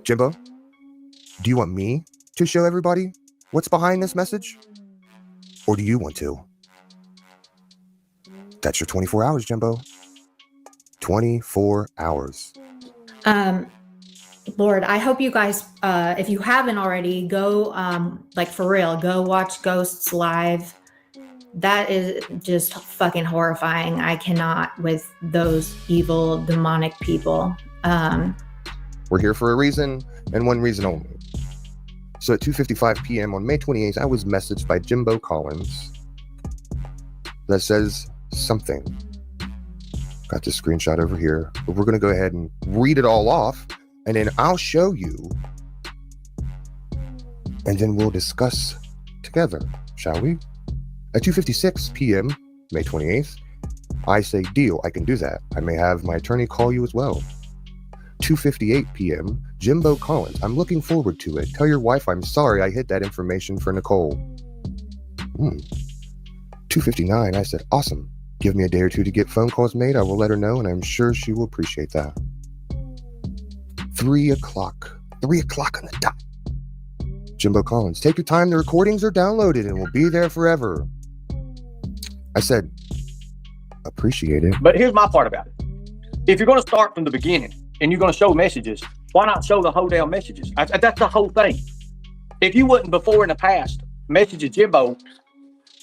Jimbo, do you want me to show everybody what's behind this message? Or do you want to? That's your 24 hours, Jimbo. 24 hours. Lord, I hope you guys, if you haven't already, go, like for real, go watch Ghosts live. That is just fucking horrifying. I cannot with those evil, demonic people. We're here for a reason, and one reason only. So at 2:55 p.m. on May 28th, I was messaged by Jimbo Collins that says something. Got this screenshot over here, but we're going to go ahead and read it all off, and then I'll show you, and then we'll discuss together, shall we? At 2:56 p.m., May 28th, I say, deal, I can do that. I may have my attorney call you as well. 2:58 p.m., Jimbo Collins, I'm looking forward to it. Tell your wife I'm sorry I hid that information for Nicole. 2:59, I said, awesome. Give me a day or two to get phone calls made. I will let her know, and I'm sure she will appreciate that. 3 o'clock. 3 o'clock on the dot. Jimbo Collins, take your time. The recordings are downloaded and will be there forever. I said, appreciate it. But here's my part about it. If you're going to start from the beginning and you're going to show messages, why not show the whole damn messages? That's the whole thing. If you wouldn't before in the past message Jimbo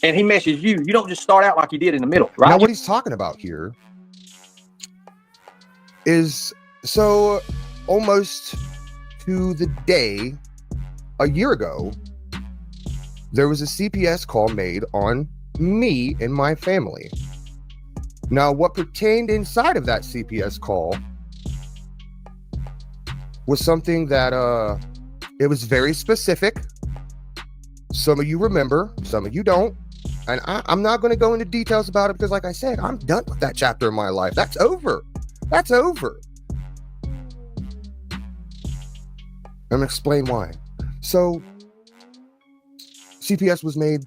and he messaged you, you don't just start out like you did in the middle, right? Now what he's talking about here is, so almost to the day a year ago, there was a CPS call made on me and my family. Now, what pertained inside of that CPS call was something that it was very specific. Some of you remember, some of you don't. And I'm not going to go into details about it because, like I said, I'm done with that chapter of my life. That's over. That's over. I'm going to explain why. So, CPS was made.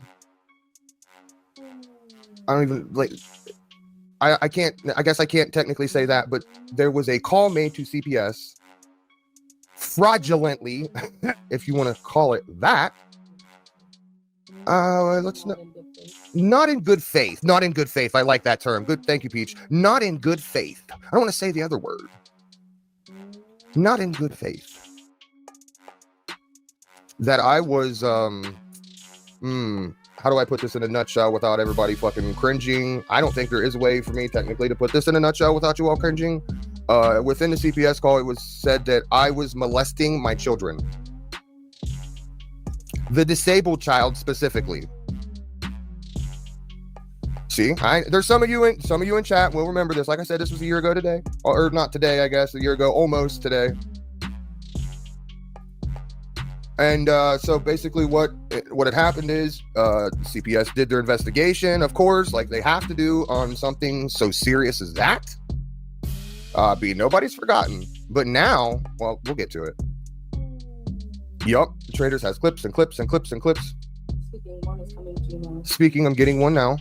I don't even, like, I can't, I guess I can't technically say that, but there was a call made to CPS fraudulently, if you want to call it that. Not in good faith. Not in good faith. I like that term. Good. Thank you, Peach. Not in good faith. I don't want to say the other word. Not in good faith. That I was, how do I put this in a nutshell without everybody fucking cringing? I don't think there is a way for me technically to put this in a nutshell without you all cringing. Within the CPS call, it was said that I was molesting my children. The disabled child specifically. See, there's some of you in chat will remember this. Like I said, this was a year ago today, or not today, I guess, a year ago, almost today. And so basically what had happened is CPS did their investigation, of course, like they have to do on something so serious as that. Nobody's forgotten. But now, well, we'll get to it. Yup, Traders has clips and clips and clips and clips. Speaking, I'm getting one now.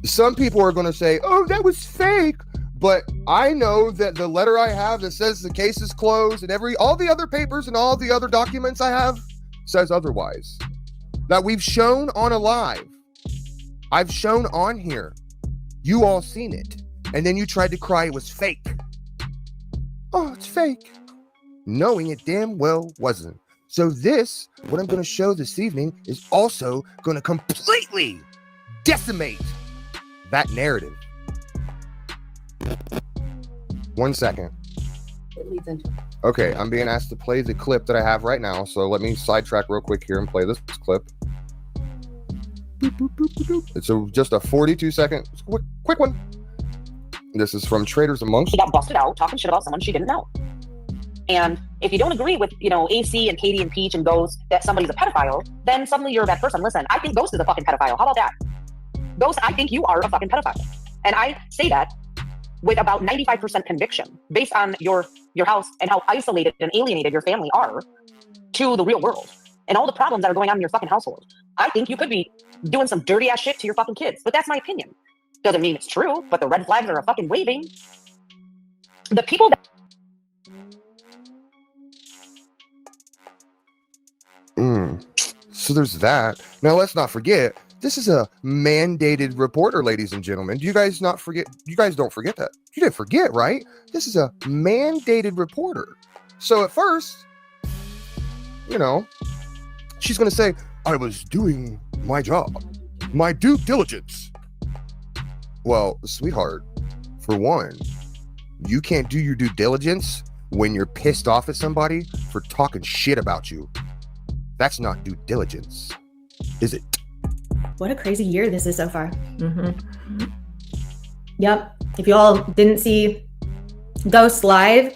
Some people are going to say, oh, that was fake. But I know that the letter I have that says the case is closed and all the other papers and all the other documents I have says otherwise. That we've shown on a live. I've shown on here. You all seen it. And then you tried to cry it was fake. Oh, it's fake. Knowing it damn well wasn't. So this, what I'm going to show this evening, is also going to completely decimate that narrative. 1 second. It leads into it. Okay, I'm being asked to play the clip that I have right now, so let me sidetrack real quick here and play this clip. It's just a 42-second quick one. This is from Traders Amongst. She got busted out talking shit about someone she didn't know. And if you don't agree with, AC and Katie and Peach and Ghost that somebody's a pedophile, then suddenly you're a bad person. Listen, I think Ghost is a fucking pedophile. How about that? Ghost, I think you are a fucking pedophile. And I say that with about 95% conviction based on your house and how isolated and alienated your family are to the real world and all the problems that are going on in your fucking household. I think you could be doing some dirty ass shit to your fucking kids, but that's my opinion. Doesn't mean it's true, but the red flags are a fucking waving. The people that So there's that. Now let's not forget, this is a mandated reporter, ladies and gentlemen. Do you guys not forget? You guys don't forget that. You didn't forget, right? This is a mandated reporter. So at first, you know, she's going to say, I was doing my job, my due diligence. Well, sweetheart, for one, you can't do your due diligence when you're pissed off at somebody for talking shit about you. That's not due diligence, is it? What a crazy year this is so far. Yep. If you all didn't see Ghost live,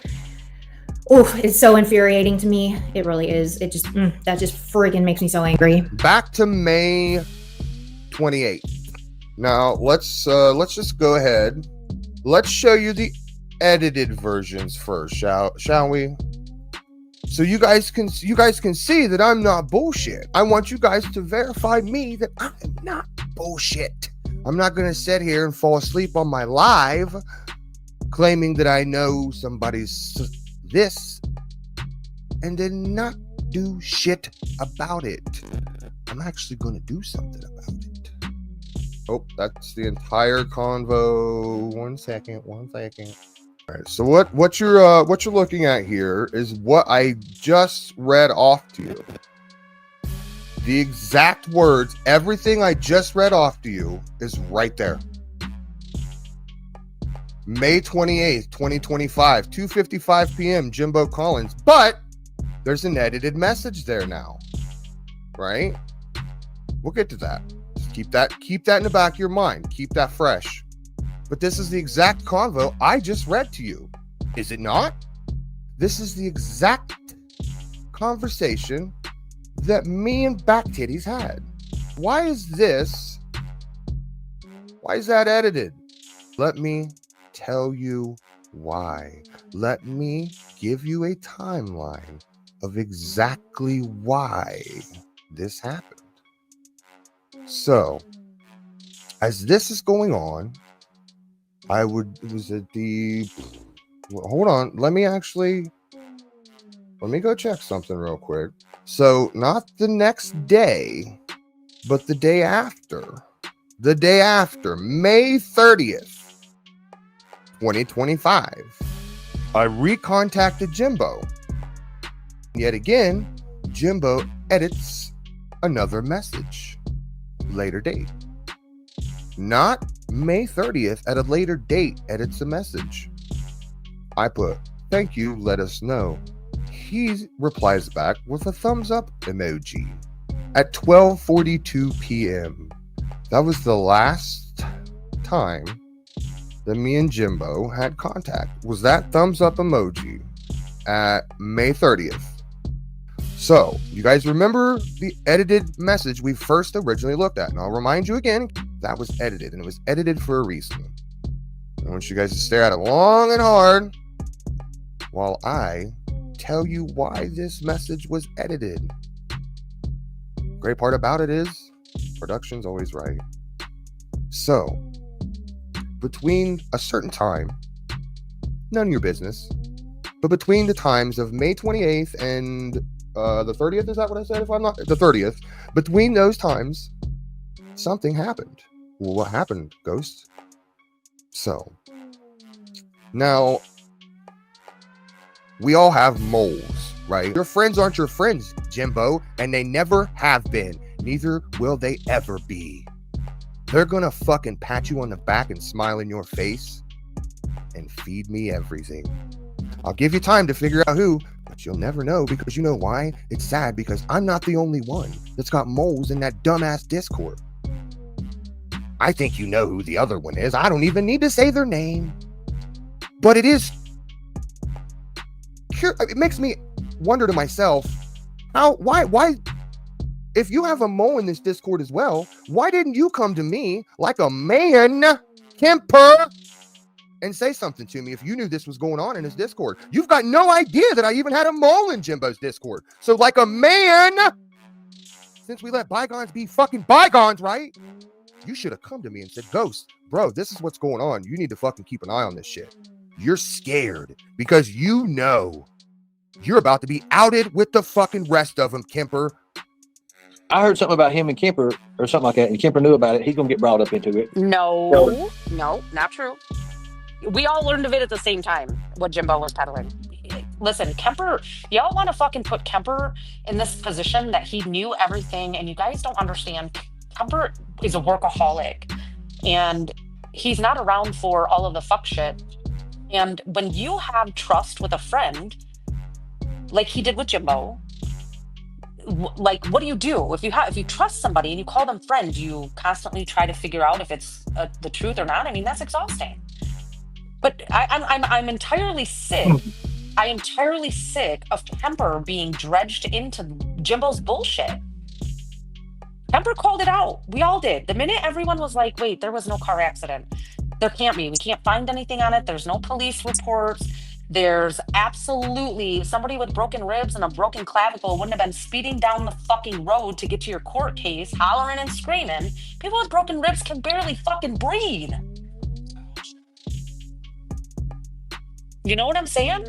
it's so infuriating to me. It really is. It just, that just freaking makes me so angry. Back to May 28th. Now let's just go ahead. Let's show you the edited versions first, shall we? So you guys can see that I'm not bullshit. I want you guys to verify me that I am not bullshit. I'm not gonna sit here and fall asleep on my live claiming that I know somebody's this and then not do shit about it. I'm actually gonna do something about it. Oh, that's the entire convo. One second. All right, so what you're looking at here is what I just read off to you. The exact words, everything I just read off to you is right there. May 28th, 2025, 2:55 p.m. Jimbo Collins, but there's an edited message there now, right? We'll get to that. Just keep that in the back of your mind. Keep that fresh. But this is the exact convo I just read to you. Is it not? This is the exact conversation that me and Back Titties had. Why is that edited? Let me tell you why. Let me give you a timeline of exactly why this happened. So, as this is going on, hold on, let me go check something real quick. So not the next day, but the day after, May 30th, 2025, I recontacted Jimbo. Yet again, Jimbo edits another message, later date. Not May 30th, at a later date, edits a message. I put, thank you, let us know. He replies back with a thumbs up emoji at 12:42 p.m. That was the last time that me and Jimbo had contact, was that thumbs up emoji at May 30th. So, you guys remember the edited message we first originally looked at. And I'll remind you again, that was edited, and it was edited for a reason. I want you guys to stare at it long and hard while I tell you why this message was edited. Great part about it is production's always right. So, between a certain time, none of your business, but between the times of May 28th and the 30th, is that what I said? If I'm not, the 30th, between those times, something happened. Well, what happened, Ghost? So, now, we all have moles, right? Your friends aren't your friends, Jimbo, and they never have been. Neither will they ever be. They're gonna fucking pat you on the back and smile in your face and feed me everything. I'll give you time to figure out who, but you'll never know, because you know why? It's sad because I'm not the only one that's got moles in that dumbass Discord. I think you know who the other one is. I don't even need to say their name. But it makes me wonder to myself, why, if you have a mole in this Discord as well, why didn't you come to me like a man, Kemper, and say something to me if you knew this was going on in his Discord? You've got no idea that I even had a mole in Jimbo's Discord. So like a man, since we let bygones be fucking bygones, right? You should have come to me and said, Ghost, bro, this is what's going on. You need to fucking keep an eye on this shit. you're scared because you know you're about to be outed with the fucking rest of them, Kemper. I heard something about him and Kemper or something like that, and Kemper knew about it. He's gonna get brought up into it. No, not true. We all learned of it at the same time, what Jimbo was peddling. Listen, Kemper, y'all want to fucking put Kemper in this position that he knew everything, and you guys don't understand. Kemper is a workaholic, and he's not around for all of the fuck shit. And when you have trust with a friend, like he did with Jimbo, like, what do? If you trust somebody and you call them friend, you constantly try to figure out if it's the truth or not. I mean, that's exhausting. But I'm entirely sick. I'm entirely sick of Kemper being dredged into Jimbo's bullshit. Kemper called it out. We all did. The minute everyone was like, wait, there was no car accident. There can't be. We can't find anything on it. There's no police reports. There's absolutely somebody with broken ribs and a broken clavicle wouldn't have been speeding down the fucking road to get to your court case, hollering and screaming. People with broken ribs can barely fucking breathe. You know what I'm saying?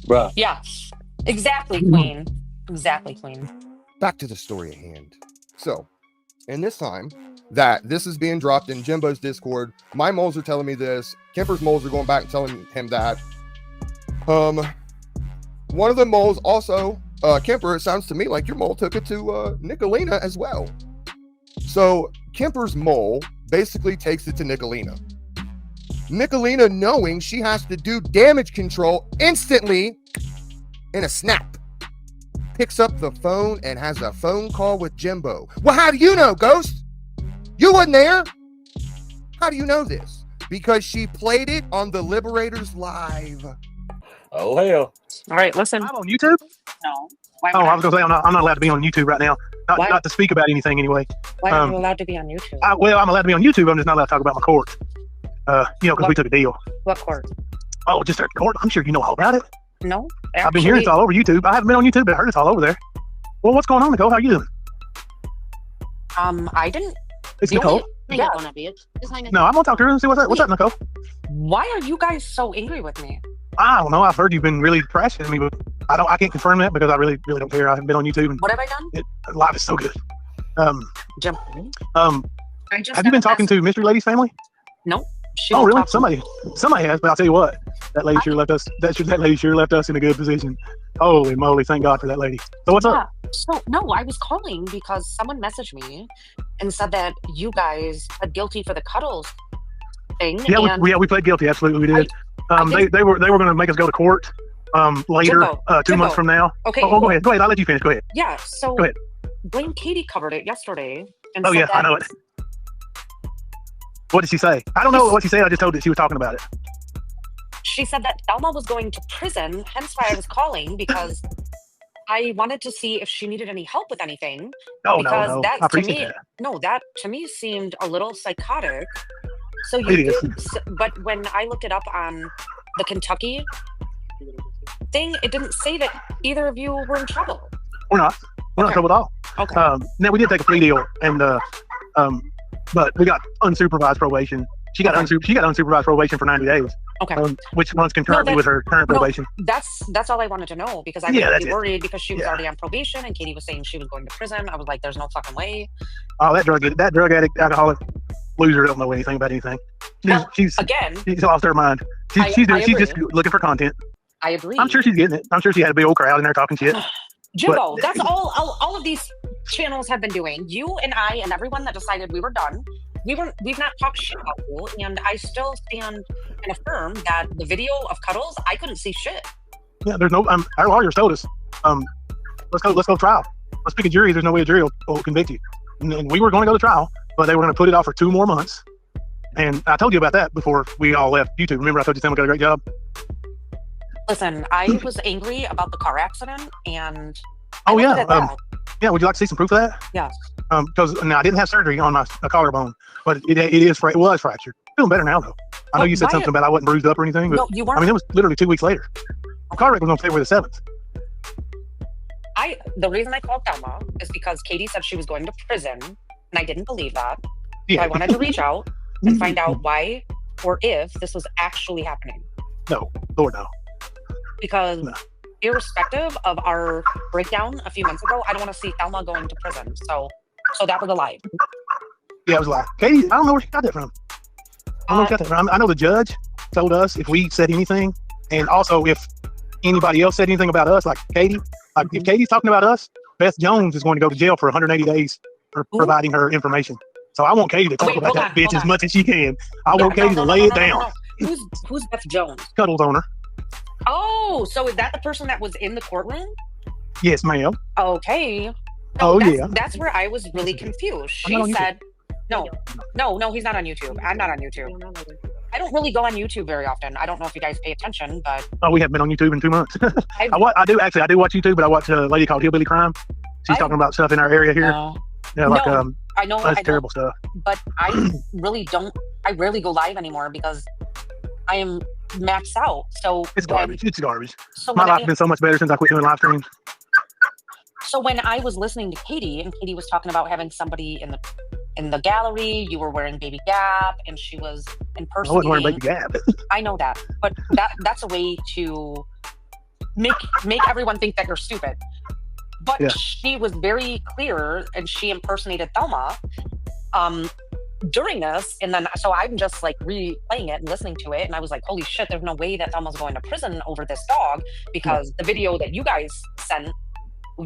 Bruh. Yeah, exactly, Queen. Exactly, Queen. Back to the story at hand. So, in this time that this is being dropped in Jimbo's Discord, my moles are telling me this. Kemper's moles are going back and telling him that. One of the moles also, Kemper, it sounds to me like your mole took it to Nicolina as well. So Kemper's mole basically takes it to Nicolina. Nicolina, knowing she has to do damage control instantly in a snap, picks up the phone and has a phone call with Jimbo. Well, how do you know, Ghost? You wasn't there. How do you know this? Because she played it on the Liberators Live. Oh, hell. All right, listen. I'm on YouTube? No. Why Oh, I was going to say, I'm not allowed to be on YouTube right now. Not to speak about anything anyway. Why are you allowed to be on YouTube? Well, I'm allowed to be on YouTube. I'm just not allowed to talk about my court. Because we took a deal. What court? Oh, just our court. I'm sure you know all about it. No. I've been hearing it's all over YouTube. I haven't been on YouTube, but I heard it's all over there. Well, what's going on, Nicole? How are you doing? I didn't. It's Nicole. Yeah. No, I'm going to talk to her and see what's up. What's up, Nicole? Why are you guys so angry with me? I don't know. I've heard you've been really trashing me, but I can't confirm that because I really don't care. I haven't been on YouTube. And What have I done? live is so good. Jim. Have you been talking to Mystery Lady's family? No. Oh, really? Somebody has, but I'll tell you what. That lady sure left us. That lady sure left us in a good position. Holy moly! Thank God for that lady. So what's up? So no, I was calling because someone messaged me and said that you guys pled guilty for the cuddles thing. Yeah, we pled guilty. Absolutely, we did. They were going to make us go to court later, Jimbo, 2 months from now. Okay. Oh, go ahead. I'll let you finish. Go ahead. Yeah. So Go ahead. Blame Katie covered it yesterday. And Oh said yeah, I know it. What did she say? I don't know what she said. I just told that she was talking about it. She said that Elma was going to prison, hence why I was calling, because I wanted to see if she needed any help with anything. Oh, because no. that I appreciate that. that to me seemed a little psychotic. So It is. but when I looked it up on the Kentucky thing, it didn't say that either of you were in trouble. We're not. We're not in trouble at all. Okay. Now we did take a plea deal, and but we got unsupervised probation. She got unsupervised probation for 90 days. Okay. Which runs concurrently with her current probation. That's all I wanted to know, because I was really worried because she was already on probation and Katie was saying she was going to prison. I was like, there's no fucking way. Oh, that drug addict, alcoholic loser don't know anything about anything. She's lost her mind. She's just looking for content. I agree. I'm sure she's getting it. I'm sure she had a big old crowd in there talking shit. Jimbo, that's all of these channels have been doing. You and I and everyone that decided we were done. We've not talked shit about you, and I still stand and affirm that the video of cuddles, I couldn't see shit. Yeah, there's no. Our lawyers told us, let's go trial. Let's pick a jury. There's no way a jury will convict you. And we were going to go to trial, but they were going to put it off for 2 more months. And I told you about that before we all left YouTube. Remember, I told you Sam got a great job. Listen, I was angry about the car accident, and would you like to see some proof of that? Yes. Because I didn't have surgery on my collarbone, but it was fractured. Feeling better now though. I know you said something about I wasn't bruised up or anything, but no, you weren't. I mean, it was literally 2 weeks later. The car wreck was on February the 7th. The reason I called Thelma is because Katie said she was going to prison, and I didn't believe that. Yeah. So I wanted to reach out and find out why or if this was actually happening. No, Lord, no. Because No. irrespective of our breakdown a few months ago, I don't want to see Thelma going to prison. So that was a lie. Yeah, it was a lie. Katie, I don't know where she got that from. I don't know where she got that from. I know the judge told us if we said anything, and also if anybody else said anything about us, like Katie, if Katie's talking about us, Beth Jones is going to go to jail for 180 days for providing her information. So I want Katie to talk about that bitch as much as she can. I want Katie to lay it down. Who's Beth Jones? Cuddles on her. Oh, so is that the person that was in the courtroom? Yes, ma'am. Okay. That's where I was really confused. She said, no, he's not on YouTube. I'm not on YouTube. I don't really go on YouTube very often. I don't know if you guys pay attention, but we haven't been on YouTube in 2 months. I do watch YouTube, but I watch a lady called Hillbilly Crime. She's talking about stuff in our area here. Yeah, like I know that's terrible stuff. But I rarely go live anymore because I am maxed out. So it's garbage. It's garbage. So my life's been so much better since I quit doing live streams. So when I was listening to Katie, and Katie was talking about having somebody in the gallery, you were wearing Baby Gap, and she was impersonating. I wasn't wearing Baby Gap. I know that, but that's a way to make everyone think that you're stupid. But she was very clear, and she impersonated Thelma during this, and then so I'm just like replaying it and listening to it, and I was like, holy shit, there's no way that Thelma's going to prison over this dog, because the video that you guys sent,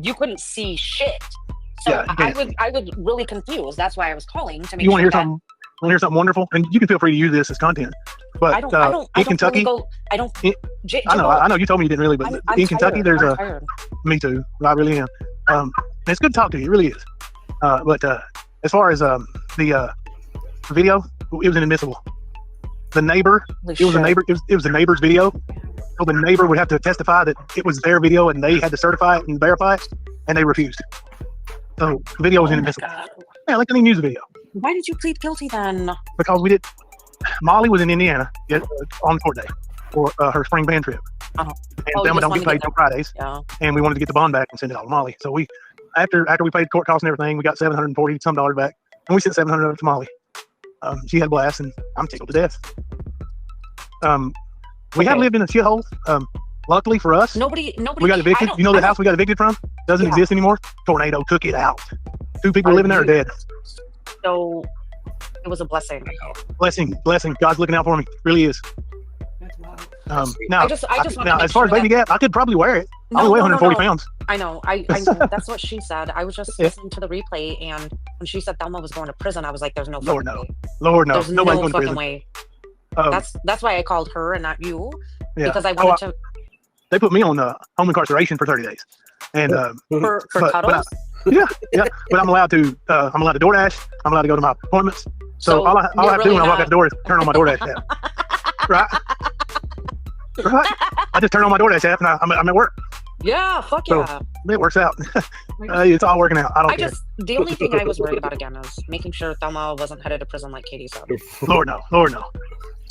you couldn't see shit. So I was really confused. That's why I was calling to make sure that... Want to hear something wonderful? And you can feel free to use this as content. But in Kentucky, I know you told me you didn't really, but in Kentucky, there's me too. I really am. It's good to talk to you. It really is. But as far as the video, it was inadmissible. The neighbor, it was the neighbor's video. So the neighbor would have to testify that it was their video, and they had to certify it and verify it, and they refused. So the video was inadmissible. Yeah, like any news video. Why did you plead guilty then? Because we did. Molly was in Indiana on court day for her spring band trip. And Thelma don't get paid till Fridays. Yeah. And we wanted to get the bond back and send it all to Molly. So we, after we paid court costs and everything, we got $740 some back, and we sent $700 over to Molly. She had a blast, and I'm tickled to death. We have lived in a shithole. Luckily for us, nobody. We got evicted. You know the house we got evicted from doesn't exist anymore. Tornado took it out. 2 people living there are dead. So it was a blessing. Blessing. God's looking out for me. Really is. Now, as far as Baby Gap, I could probably wear it. I only weigh 140 pounds. I know. I know. That's what she said. I was just listening to the replay, and when she said Thelma was going to prison, I was like, "There's no fucking way. Lord no. There's Nobody's no going to prison. Way." That's why I called her and not you, because I wanted to. They put me on home incarceration for 30 days, and for cuddles. But I'm allowed to DoorDash. I'm allowed to go to my appointments. So all I have to do when I walk out the door is turn on my DoorDash app. Right. I just turn on my DoorDash app and I'm at work. Yeah, fuck yeah. So it works out. It's all working out. I don't care. The only thing I was worried about again is making sure Thelma wasn't headed to prison like Katie said. Lord no.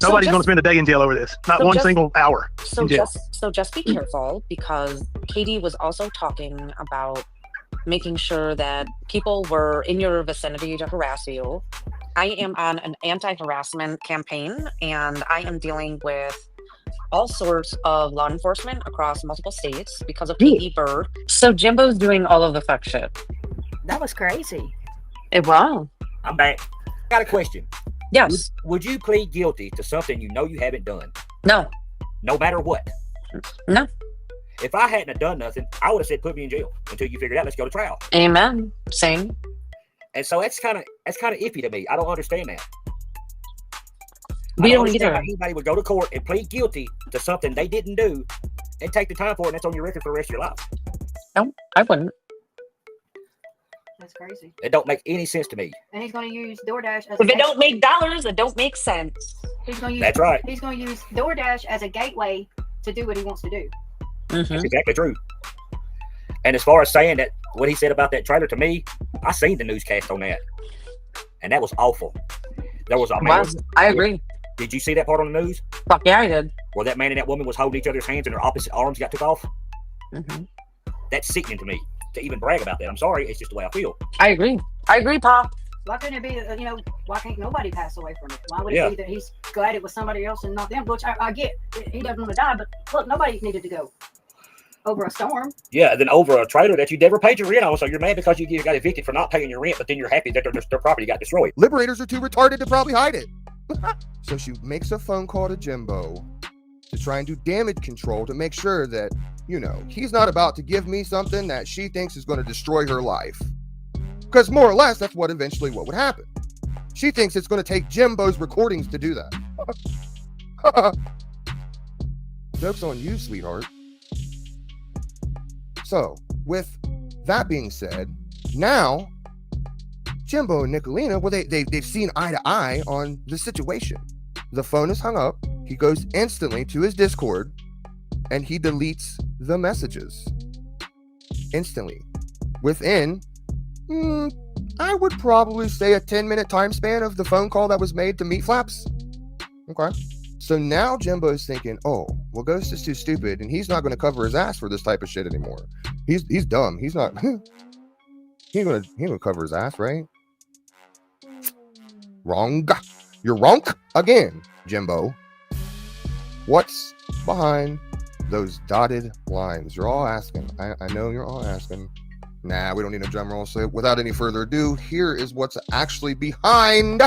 Nobody's going to spend a day in jail over this. Not one single hour in jail. Just be careful, because Katie was also talking about making sure that people were in your vicinity to harass you. I am on an anti-harassment campaign, and I am dealing with all sorts of law enforcement across multiple states because of Katie Bird. So Jimbo's doing all of the fuck shit. That was crazy. It was. I'm back. Got a question. Yes. Would you plead guilty to something you know you haven't done? No. No matter what? No. If I hadn't have done nothing, I would have said put me in jail until you figured out, let's go to trial. Amen. Same. And so that's kind of iffy to me. I don't understand that. We don't either. Anybody would go to court and plead guilty to something they didn't do and take the time for it, and that's on your record for the rest of your life. No, I wouldn't. That's crazy. It don't make any sense to me. And he's going to use DoorDash as if it don't make dollars, it don't make sense. He's going to use, that's right. He's going to use DoorDash as a gateway to do what he wants to do. Mm-hmm. That's exactly true. And as far as saying that, what he said about that trailer, to me, I seen the newscast on that, and that was awful. There was I agree. Did you see that part on the news? Fuck yeah, I did. Where that man and that woman was holding each other's hands and their opposite arms got took off? Mm-hmm. That's sickening to me to even brag about that. I'm sorry, it's just the way I feel. I agree, Pa. Why couldn't it be, why can't nobody pass away from it? Why would Yeah. it be that he's glad it was somebody else and not them? Which I get. He doesn't want to die, but look, nobody needed to go over a storm. Yeah, then over a trailer that you never paid your rent on, so you're mad because you got evicted for not paying your rent, but then you're happy that their property got destroyed. Liberators are too retarded to probably hide it. So she makes a phone call to Jimbo to try and do damage control to make sure that, he's not about to give me something that she thinks is going to destroy her life. Because more or less, that's what would happen. She thinks it's going to take Jimbo's recordings to do that. Joke's on you, sweetheart. So, with that being said, now Jimbo and Nicolina, well, they've seen eye to eye on the situation. The phone is hung up. He goes instantly to his Discord and he deletes the messages instantly within I would probably say a 10-minute time span of the phone call that was made to Meat Flaps. Okay. So now Jimbo's thinking, oh, well, Ghost is too stupid and he's not going to cover his ass for this type of shit anymore. He's dumb. He's not he ain't gonna cover his ass, right? Wrong. You're wrong again, Jimbo. What's behind those dotted lines? You're all asking. I know you're all asking. Nah, we don't need a drum roll. So without any further ado, here is what's actually behind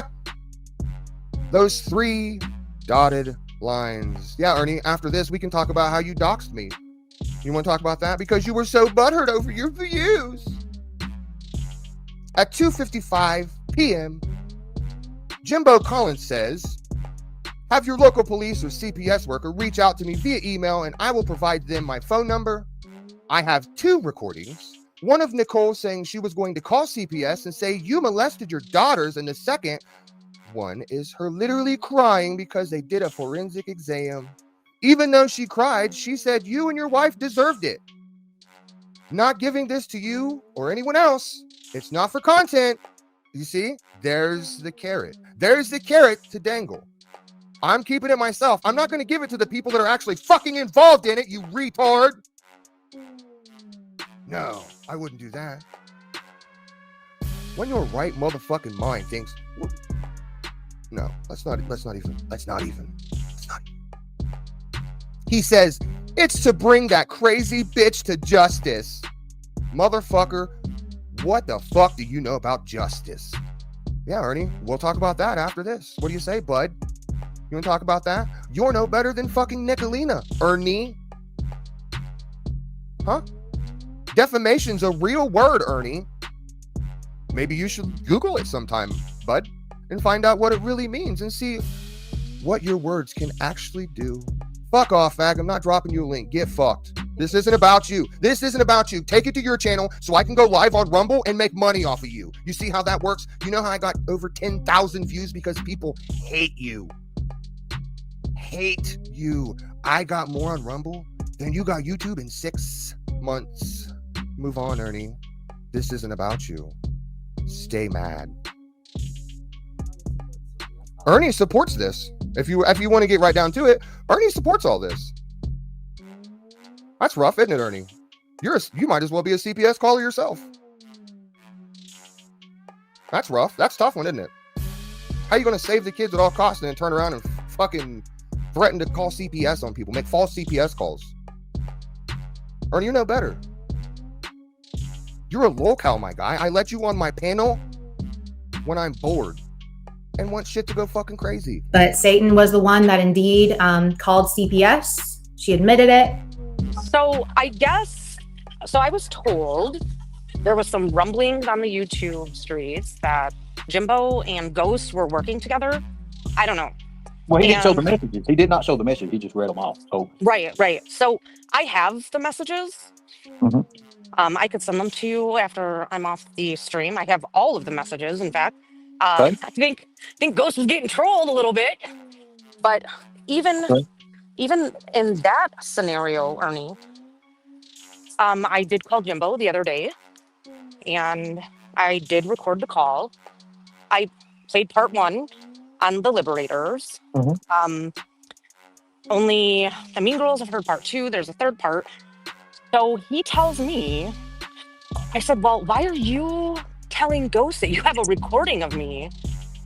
those 3 dotted lines. Yeah, Ernie, after this, we can talk about how you doxed me. You want to talk about that? Because you were so butthurt over your views. At 2:55 p.m., Jimbo Collins says, have your local police or CPS worker reach out to me via email and I will provide them my phone number. I have 2 recordings. One of Nicole saying she was going to call CPS and say you molested your daughters, and the second one is her literally crying because they did a forensic exam. Even though she cried, she said you and your wife deserved it. Not giving this to you or anyone else. It's not for content. You see, there's the carrot. There's the carrot to dangle. I'm keeping it myself. I'm not going to give it to the people that are actually fucking involved in it, you retard. No, I wouldn't do that. When your right motherfucking mind thinks, no, let's not even. He says, it's to bring that crazy bitch to justice. Motherfucker, what the fuck do you know about justice? Yeah, Ernie, we'll talk about that after this. What do you say, bud? You want to talk about that? You're no better than fucking Nicolina, Ernie. Huh? Defamation's a real word, Ernie. Maybe you should Google it sometime, bud, and find out what it really means and see what your words can actually do. Fuck off, fag. I'm not dropping you a link. Get fucked. This isn't about you. This isn't about you. Take it to your channel so I can go live on Rumble and make money off of you. You see how that works? You know how I got over 10,000 views? Because people hate you. Hate you. I got more on Rumble than you got YouTube in 6 months. Move on, Ernie. This isn't about you. Stay mad. Ernie supports this. If you want to get right down to it, Ernie supports all this. That's rough, isn't it, Ernie? You might as well be a CPS caller yourself. That's rough. That's a tough one, isn't it? How are you going to save the kids at all costs and then turn around and fucking threaten to call CPS on people, make false CPS calls? Ernie, you know better. You're a lolcow, my guy. I let you on my panel when I'm bored and want shit to go fucking crazy. But Satan was the one that indeed called CPS. She admitted it. So I was told there was some rumblings on the YouTube streets that Jimbo and Ghost were working together. I don't know. Well, he didn't show the messages. He did not show the message. He just read them off. So Right. So I have the messages. Mhm. I could send them to you after I'm off the stream. I have all of the messages. In fact, Okay. I think Ghost was getting trolled a little bit. But even in that scenario, Ernie, I did call Jimbo the other day, and I did record the call. I played part 1 on the Liberators. Only the Mean Girls have heard part 2. There's a third part. So he tells me, I said, well, why are you telling Ghost that you have a recording of me,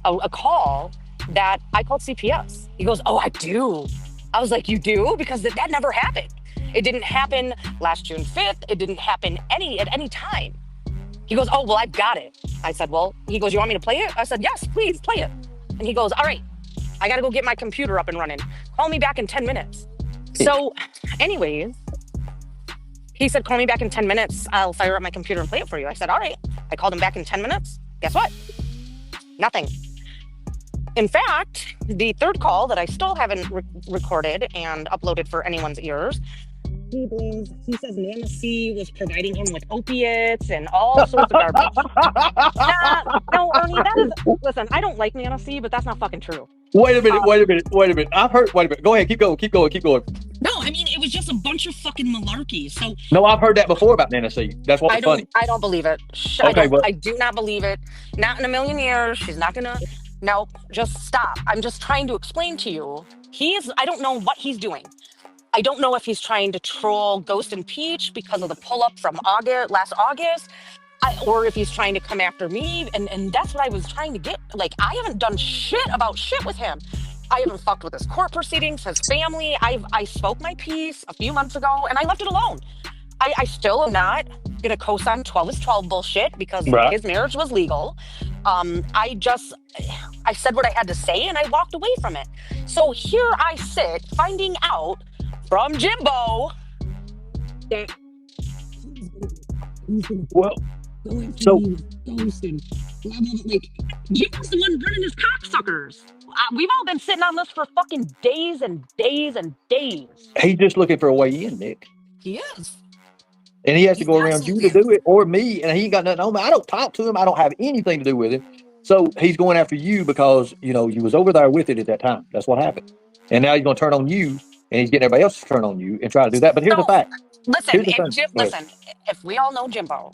a call that I called CPS. He goes, oh, I do. I was like, you do? Because that never happened. It didn't happen last June 5th. It didn't happen at any time. He goes, oh, well, I've got it. I said, well, he goes, you want me to play it? I said, yes, please play it. And he goes, all right, I got to go get my computer up and running. Call me back in 10 minutes. So anyways, he said, call me back in 10 minutes. I'll fire up my computer and play it for you. I said, all right. I called him back in 10 minutes. Guess what? Nothing. In fact, the third call that I still haven't recorded and uploaded for anyone's ears, he says Nana C was providing him with opiates and all sorts of garbage. No, Ernie, that is, listen, I don't like Nana C, but that's not fucking true. Wait a minute. I've heard, wait a minute. Go ahead, keep going. No, I mean, it was just a bunch of fucking malarkey. So No, I've heard that before about Nana C. That's what's funny. I don't believe it. I do not believe it. Not in a million years. She's not gonna. No, just stop. I'm just trying to explain to you. I don't know what he's doing. I don't know if he's trying to troll Ghost and Peach because of the pull-up from last August, or if he's trying to come after me, and that's what I was trying to get. Like, I haven't done shit with him. I haven't fucked with his court proceedings, his family. I spoke my piece a few months ago, and I left it alone. I still am not gonna co-sign 12 is 12 bullshit because his marriage was legal. I said what I had to say, and I walked away from it. So here I sit, finding out from Jimbo that so Ghost and blah, blah, blah. Like, Jimbo's the one running his cocksuckers. We've all been sitting on this for fucking days and days and days. he's just looking for a way in, Nick. He is. And he has to go around you to do it, or me, and he ain't got nothing on me. I don't talk to him. I don't have anything to do with him. So he's going after you because, you was over there with it at that time. That's what happened. And now he's going to turn on you, and he's getting everybody else to turn on you and try to do that. But here's the fact. Listen, if we all know Jimbo,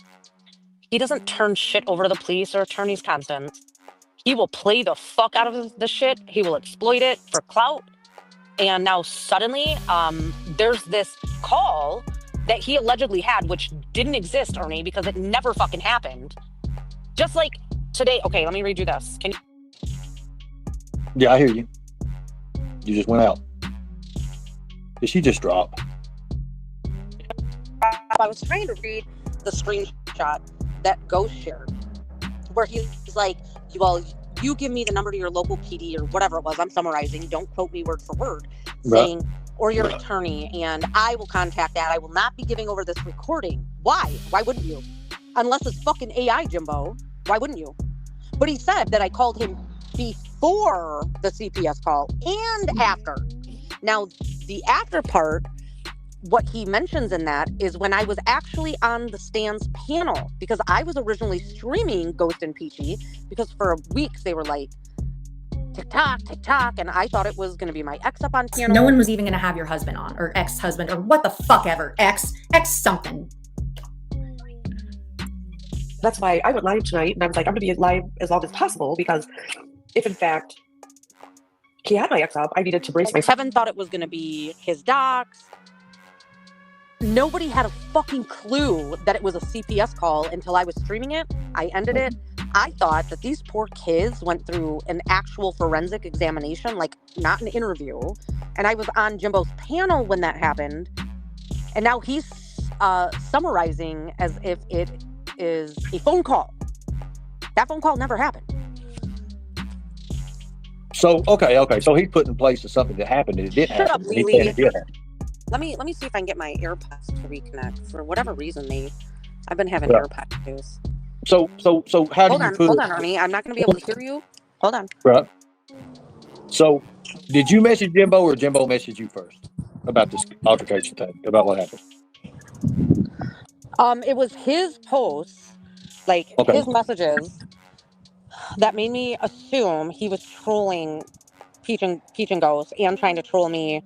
he doesn't turn shit over to the police or attorneys constant. He will play the fuck out of the shit. He will exploit it for clout. And now suddenly, there's this call that he allegedly had, which didn't exist, Ernie, because it never fucking happened. Just like today. Okay, let me read you this. Can you? Yeah, I hear you. You just went out. Did she just drop? I was trying to read the screenshot that Ghost shared, where he's like, well, you give me the number to your local PD or whatever it was. I'm summarizing. Don't quote me word for word. Saying, or your attorney, and I will contact that. I will not be giving over this recording. Why? Why wouldn't you? Unless it's fucking AI, Jimbo. Why wouldn't you? But he said that I called him before the CPS call and after. Now, the after part, what he mentions in that is when I was actually on the Stan's panel, because I was originally streaming Ghost and Peachy, because for weeks they were like, TikTok, and I thought it was going to be my ex up on panel. No one was even going to have your husband on, or ex-husband, or what the fuck ever. Ex something. That's why I went live tonight, and I was like, I'm going to be live as long as possible, because if in fact he had my ex up, I needed to brace myself. Kevin thought it was going to be his docs. Nobody had a fucking clue that it was a CPS call until I was streaming it. I ended it. I thought that these poor kids went through an actual forensic examination, like not an interview. And I was on Jimbo's panel when that happened. And now he's summarizing as if it is a phone call. That phone call never happened. So, okay. So he put in place something that happened and it did happen. Shut up, He Lily. said it did happen. Let me see if I can get my AirPods to reconnect. For whatever reason, I've been having Yeah. AirPod issues. So how do you put Hold on, Ernie. I'm not going to be able to hear you. Hold on. Right. So, did you message Jimbo or Jimbo messaged you first about this altercation thing, about what happened? It was his posts, his messages, that made me assume he was trolling Peach and Ghost and trying to troll me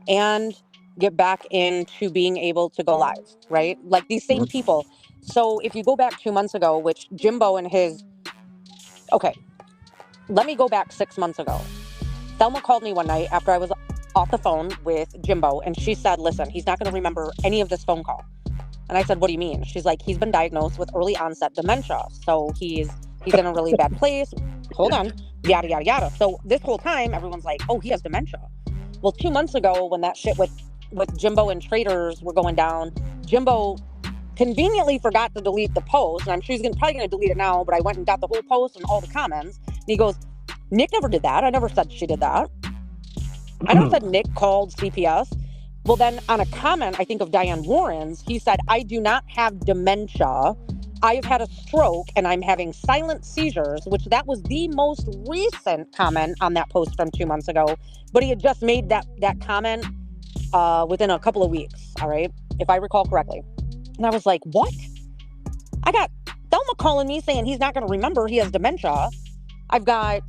and get back into being able to go live, right? Like these same people. So if you go back 2 months ago, which Jimbo and let me go back 6 months ago. Thelma called me one night after I was off the phone with Jimbo, and she said, listen, he's not going to remember any of this phone call. And I said, what do you mean? She's like, he's been diagnosed with early onset dementia. So he's in a really bad place. Hold on. Yada, yada, yada. So this whole time, everyone's like, oh, he has dementia. Well, 2 months ago, when that shit with Jimbo and Traders were going down, Jimbo conveniently forgot to delete the post. And I'm sure he's probably going to delete it now, but I went and got the whole post and all the comments. And he goes, Nick never did that. I never said she did that. I never said Nick called CPS. Well, then on a comment, I think of Diane Warren's, he said, I do not have dementia. I have had a stroke and I'm having silent seizures, which that was the most recent comment on that post from 2 months ago. But he had just made that comment within a couple of weeks, all right, if I recall correctly. And I was like, what? I got Thelma calling me saying he's not going to remember he has dementia. I've got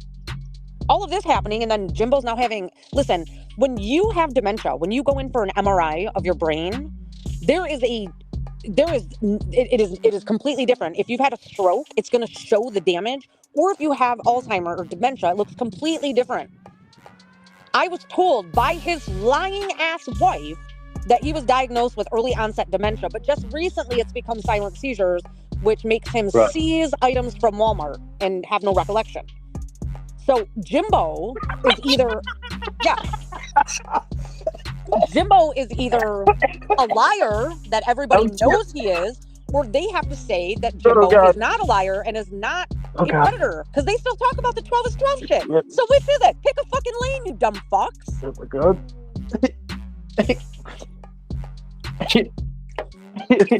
all of this happening, and then Jimbo's now having, listen, when you have dementia, when you go in for an MRI of your brain, it is completely different. If you've had a stroke, it's going to show the damage, or if you have Alzheimer's or dementia, it looks completely different. I was told by his lying ass wife that he was diagnosed with early onset dementia, but just recently it's become silent seizures, which makes him seize items from Walmart and have no recollection. So Jimbo is either, Jimbo is either a liar that everybody knows he is, or they have to say that Jimbo is not a liar and is not a predator, because they still talk about the 12 is 12 shit. Yep. So which is it? Pick a fucking lane, you dumb fucks. Oh my God.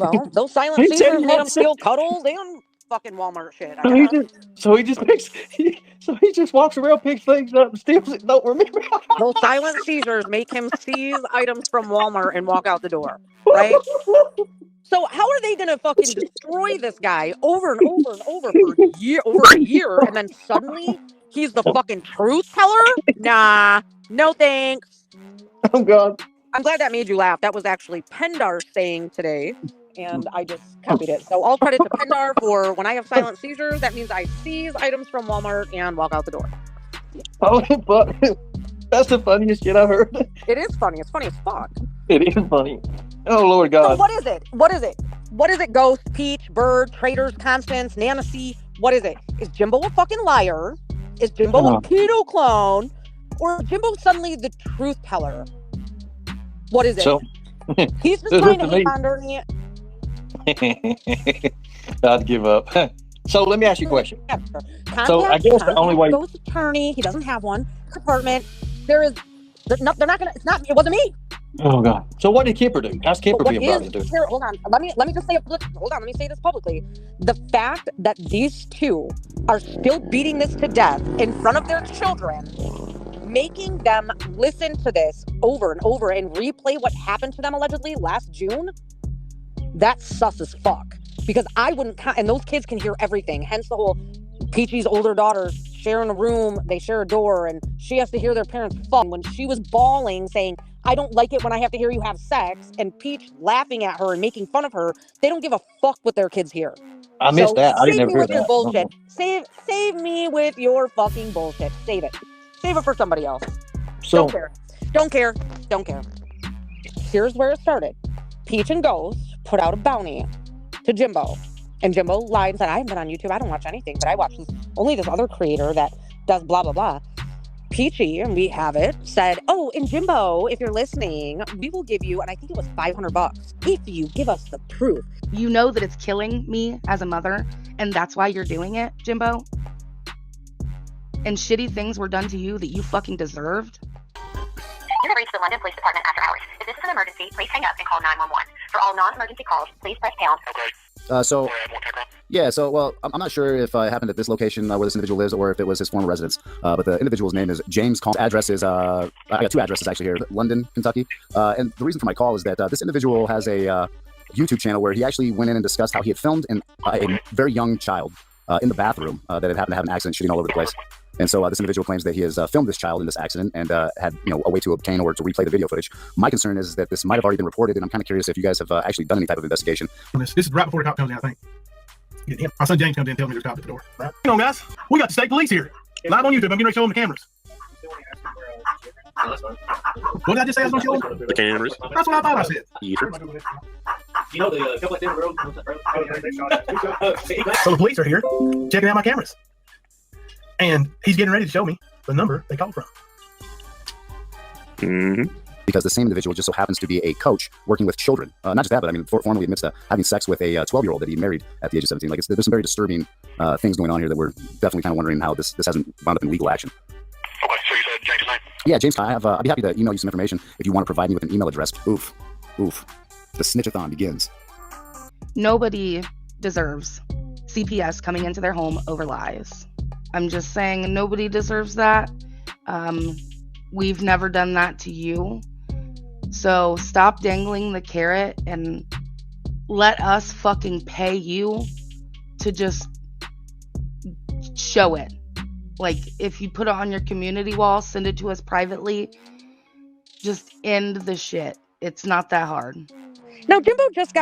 Well, those silent seizures made him steal cuddles and fucking Walmart shit. So he just walks around, picks things up, and steals it. Don't remember. Those silent seizures make him seize items from Walmart and walk out the door, right? So how are they gonna fucking destroy this guy over and over and over for a year, and then suddenly he's the fucking truth teller? Nah, no thanks. Oh God. I'm glad that made you laugh. That was actually Pendar's saying today, and I just copied it. So all credit to Pendar for when I have silent seizures, that means I seize items from Walmart and walk out the door. Oh, but that's the funniest shit I've heard. It is funny. It's funny as fuck. It is funny. Oh Lord God. So what is it? What is it? What is it? Ghost, Peach, Bird, Traders, Constance, Nana C. What is it? Is Jimbo a fucking liar? Is Jimbo a pedo clone? Or is Jimbo suddenly the truth teller? What is it? So, he's just trying to hate on me. I'd give up. So let me ask you a question. Contact, So I guess the only way ghost attorney, he doesn't have one. Department, they're not gonna. It wasn't me. Oh God. So what did Kipper do? How's Kipper being brought into it? Here, hold on. Let me just say. Hold on. Let me say this publicly. The fact that these two are still beating this to death in front of their children, making them listen to this over and over and replay what happened to them allegedly last June, that's sus as fuck. Because I wouldn't, and those kids can hear everything. Hence the whole Peachy's older daughter sharing a room, they share a door, and she has to hear their parents fuck. When she was bawling, saying, I don't like it when I have to hear you have sex, and Peach laughing at her and making fun of her, they don't give a fuck what their kids hear. I missed that. I didn't ever hear that. Your bullshit. Save me with your fucking bullshit. Save it. Save it for somebody else. So Don't care. Here's where it started. Peach and Ghost put out a bounty to Jimbo. And Jimbo lied and said, I haven't been on YouTube. I don't watch anything, but I watch only this other creator that does blah, blah, blah. Peachy, and we have it, said, oh, and Jimbo, if you're listening, we will give you, and I think it was $500 if you give us the proof. You know that it's killing me as a mother, and that's why you're doing it, Jimbo? And shitty things were done to you that you fucking deserved? You have reached the London Police Department after hours. If this is an emergency, please hang up and call 911. For all non-emergency calls, please press pound. Well, I'm not sure if it happened at this location where this individual lives or if it was his former residence. But the individual's name is James Collins. Address is, I got two addresses actually here, London, Kentucky. And the reason for my call is that this individual has a YouTube channel where he actually went in and discussed how he had filmed a very young child in the bathroom that had happened to have an accident shooting all over the place. And so this individual claims that he has filmed this child in this accident and had a way to obtain or to replay the video footage. My concern is that this might have already been reported, and I'm kind of curious if you guys have actually done any type of investigation. This is right before the cop comes in, I think. My son James comes in and tells me there's a cop at the door. Right? Hang on, guys. We got the state police here. Live on YouTube. I'm getting ready to show them the cameras. What did I just say I was going to show them? The cameras. That's what I thought I said. Either. You know the couple of different roads. So the police are here checking out my cameras. And he's getting ready to show me the number they called from. Because the same individual just so happens to be a coach working with children. Not just that, but I mean, formally admits to having sex with a 12-year-old that he married at the age of 17. Like, there's some very disturbing things going on here that we're definitely kind of wondering how this hasn't wound up in legal action. Okay, so you said James' name? Yeah, James, I'd be happy to email you some information if you want to provide me with an email address. Oof. The snitchathon begins. Nobody deserves CPS coming into their home over lies. I'm just saying nobody deserves that. We've never done that to you. So stop dangling the carrot and let us fucking pay you to just show it. Like, if you put it on your community wall, send it to us privately. Just end the shit. It's not that hard. Now, Jimbo just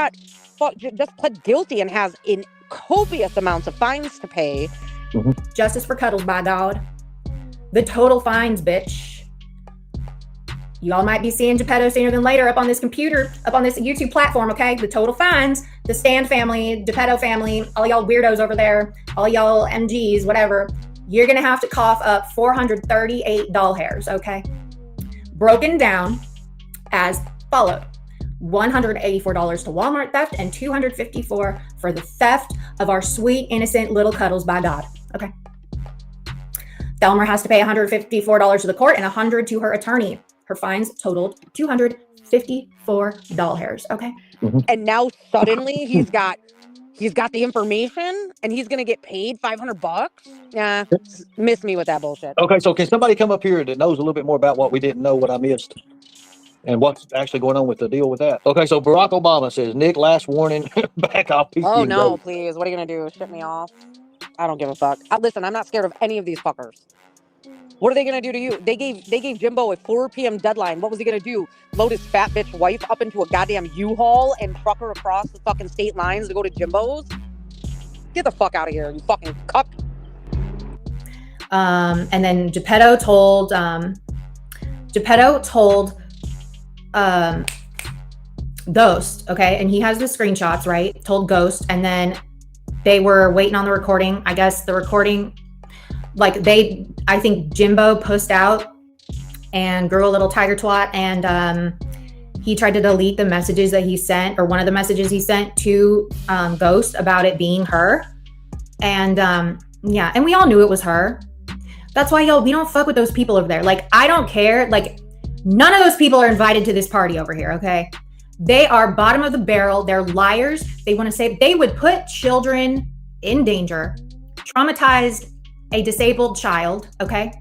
pled guilty and has in copious amounts of fines to pay. Justice for Cuddles, by God. The total fines, bitch. Y'all might be seeing Geppetto sooner than later up on this computer, up on this YouTube platform, okay? The total fines, the Stan family, Geppetto family, all y'all weirdos over there, all y'all MGs, whatever, you're gonna have to cough up 438 doll hairs, okay? Broken down as followed. $184 to Walmart theft and $254 for the theft of our sweet, innocent little Cuddles, by God, okay? Thelmer has to pay $154 to the court and $100 to her attorney. Her fines totaled $254 doll hairs. Okay. And now suddenly he's got the information and he's gonna get paid $500. Yeah, miss me with that bullshit. Okay, so can somebody come up here that knows a little bit more about what we didn't know, what I missed, and what's actually going on with the deal with that? Okay, so Barack Obama says, Nick, last warning, back off. Oh no, please! What are you gonna do? Ship me off? I don't give a fuck. Listen, I'm not scared of any of these fuckers. What are they gonna do to you? They gave Jimbo a 4 p.m. deadline. What was he gonna do? Load his fat bitch wife up into a goddamn U-Haul and truck her across the fucking state lines to go to Jimbo's? Get the fuck out of here, you fucking cuck. And then Geppetto told Ghost, okay, and he has the screenshots, right? Told Ghost, and then they were waiting on the recording. I guess the recording, like I think Jimbo pushed out and grew a little tiger twat, and he tried to delete the messages that he sent, or one of the messages he sent to Ghost about it being her. And yeah, and we all knew it was her. That's why, we don't fuck with those people over there. Like, I don't care. Like, none of those people are invited to this party over here, okay? They are bottom of the barrel. They're liars. They want to say they would put children in danger, traumatize a disabled child, okay?